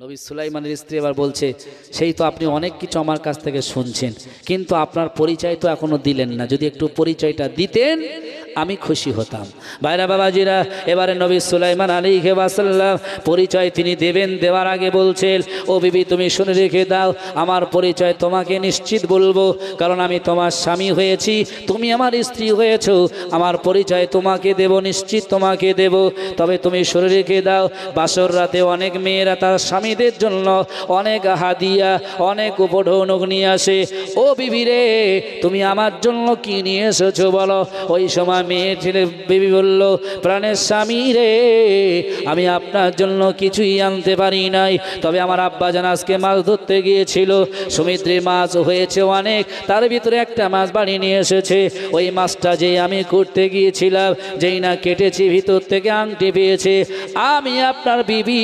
নবী সুলাইমানের স্ত্রী এবার বলছে, সেই তো আপনি অনেক কিছু আমার কাছ থেকে শুনছেন, কিন্তু আপনার পরিচয় তো এখনো দিলেন না। যদি একটু পরিচয়টা দিতেন আমি খুশি হতাম। ভাইরা বাবাজিরা, এবারে নবী সুলাইমান আলাইহিস সালাম পরিচয় তিনি দেবেন, দেওয়ার আগে বলছেন, ও বিবি তুমি শুনে রেখে দাও, আমার পরিচয় তোমাকে নিশ্চিত বলবো, কারণ আমি তোমার স্বামী হয়েছি, তুমি আমার স্ত্রী হয়েছো, আমার পরিচয় তোমাকে দেব, নিশ্চিত তোমাকে দেব। তবে তুমি শুনে রেখে দাও, বাসর রাতে অনেক মেয়েরা তার স্বামীদের জন্য অনেক হাদিয়া, অনেক উপঢৌকন নিয়ে আসে। ও বিবি রে, তুমি আমার জন্য কি নিয়ে এসেছো বলো? ওই সময় মেয়ে ছেলে বিবি বলল, প্রাণের স্বামী রে, আমি আপনার জন্য কিছুই আনতে পারি নাই, তবে আমার আব্বাজান আজকে মাছ ধরতে গিয়েছিল, সমুদ্রে মাছ হয়েছে অনেক, তার ভিতরে একটা মাছ বাড়ি নিয়ে এসেছে। ওই মাছটা যেই আমি করতে গিয়েছিলাম, যেই না কেটেছি, ভিতর থেকে আংটি পেয়েছে। আমি আপনার বিবি,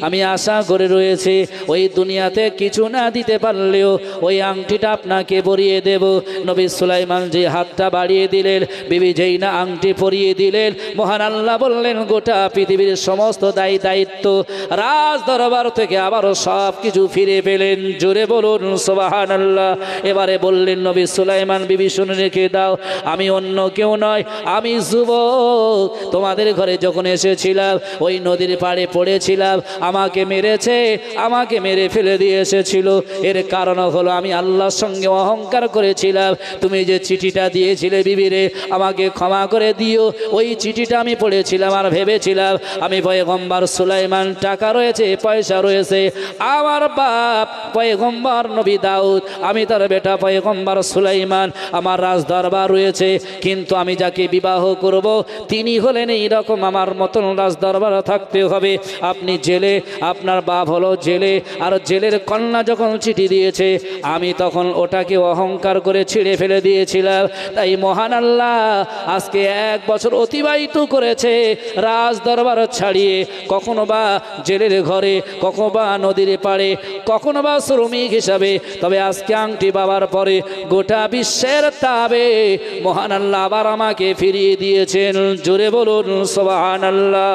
আমি আশা করে রয়েছে ওই দুনিয়াতে কিছু না দিতে পারলেও ওই আংটিটা আপনাকে পরিয়ে দেব। নবী সুলাইমান যে হাতটা বাড়িয়ে দিলেন, বিবি যেই না আংটি পরিয়ে দিলেন, মহান আল্লাহ বললেন, গোটা পৃথিবীর সমস্ত দায়িত্ব রাজ দরবার থেকে আবারও সব কিছু ফিরে পেলেন। জোরে বলুন সুবহানাল্লাহ। এবারে বললেন নবী সুলাইমান, বিবি শুনে রেখে দাও, আমি অন্য কেউ নয়, আমি যুবক, তোমাদের ঘরে যখন এসেছিলাম ওই নদীর পাড়ে পড়েছিলাম, আমাকে মেরেছে, আমাকে মেরে ফেলে দিয়ে এসেছিল। এর কারণ হলো আমি আল্লাহর সঙ্গে অহংকার করেছিলাম। তুমি যে চিঠিটা দিয়েছিলে বিবিরে, আমাকে ক্ষমা করে দিও। ওই চিঠিটা আমি পড়েছিলাম আর ভেবেছিলাম আমি পয়গম্বর সুলাইমান, টাকা রয়েছে, পয়সা রয়েছে, আমার বাপ পয়গম্বর নবী দাউদ, আমি তার বেটা পয়গম্বর সুলাইমান, আমার রাজ দরবার রয়েছে, কিন্তু আমি যাকে বিবাহ করব তিনি হলেন এইরকম, আমার মতন রাজ দরবার থাকতে হবে। আপনি জেলে, আপনার বাপ হলো জেলে, আর জেলের কন্যা যখন চিঠি দিয়েছে আমি তখন ওটাকে অহংকার করে ছিঁড়ে ফেলে দিয়েছিলাম। তাই মহান আল্লাহ আজকে 1 বছর অতিবাহিত করেছে রাজ দরবার ছাড়িয়ে, কখনো বা জেলের ঘরে, কখনো বা নদীর পাড়ে, কখনো বা শ্রমিক হিসাবে, তবে আজকে আংটি বাবার পরে গোটা বিশ্বের তাবে মহান আল্লাহ আবার আমাকে ফিরিয়ে দিয়েছেন। জোরে বলুন সুবহানাল্লাহ।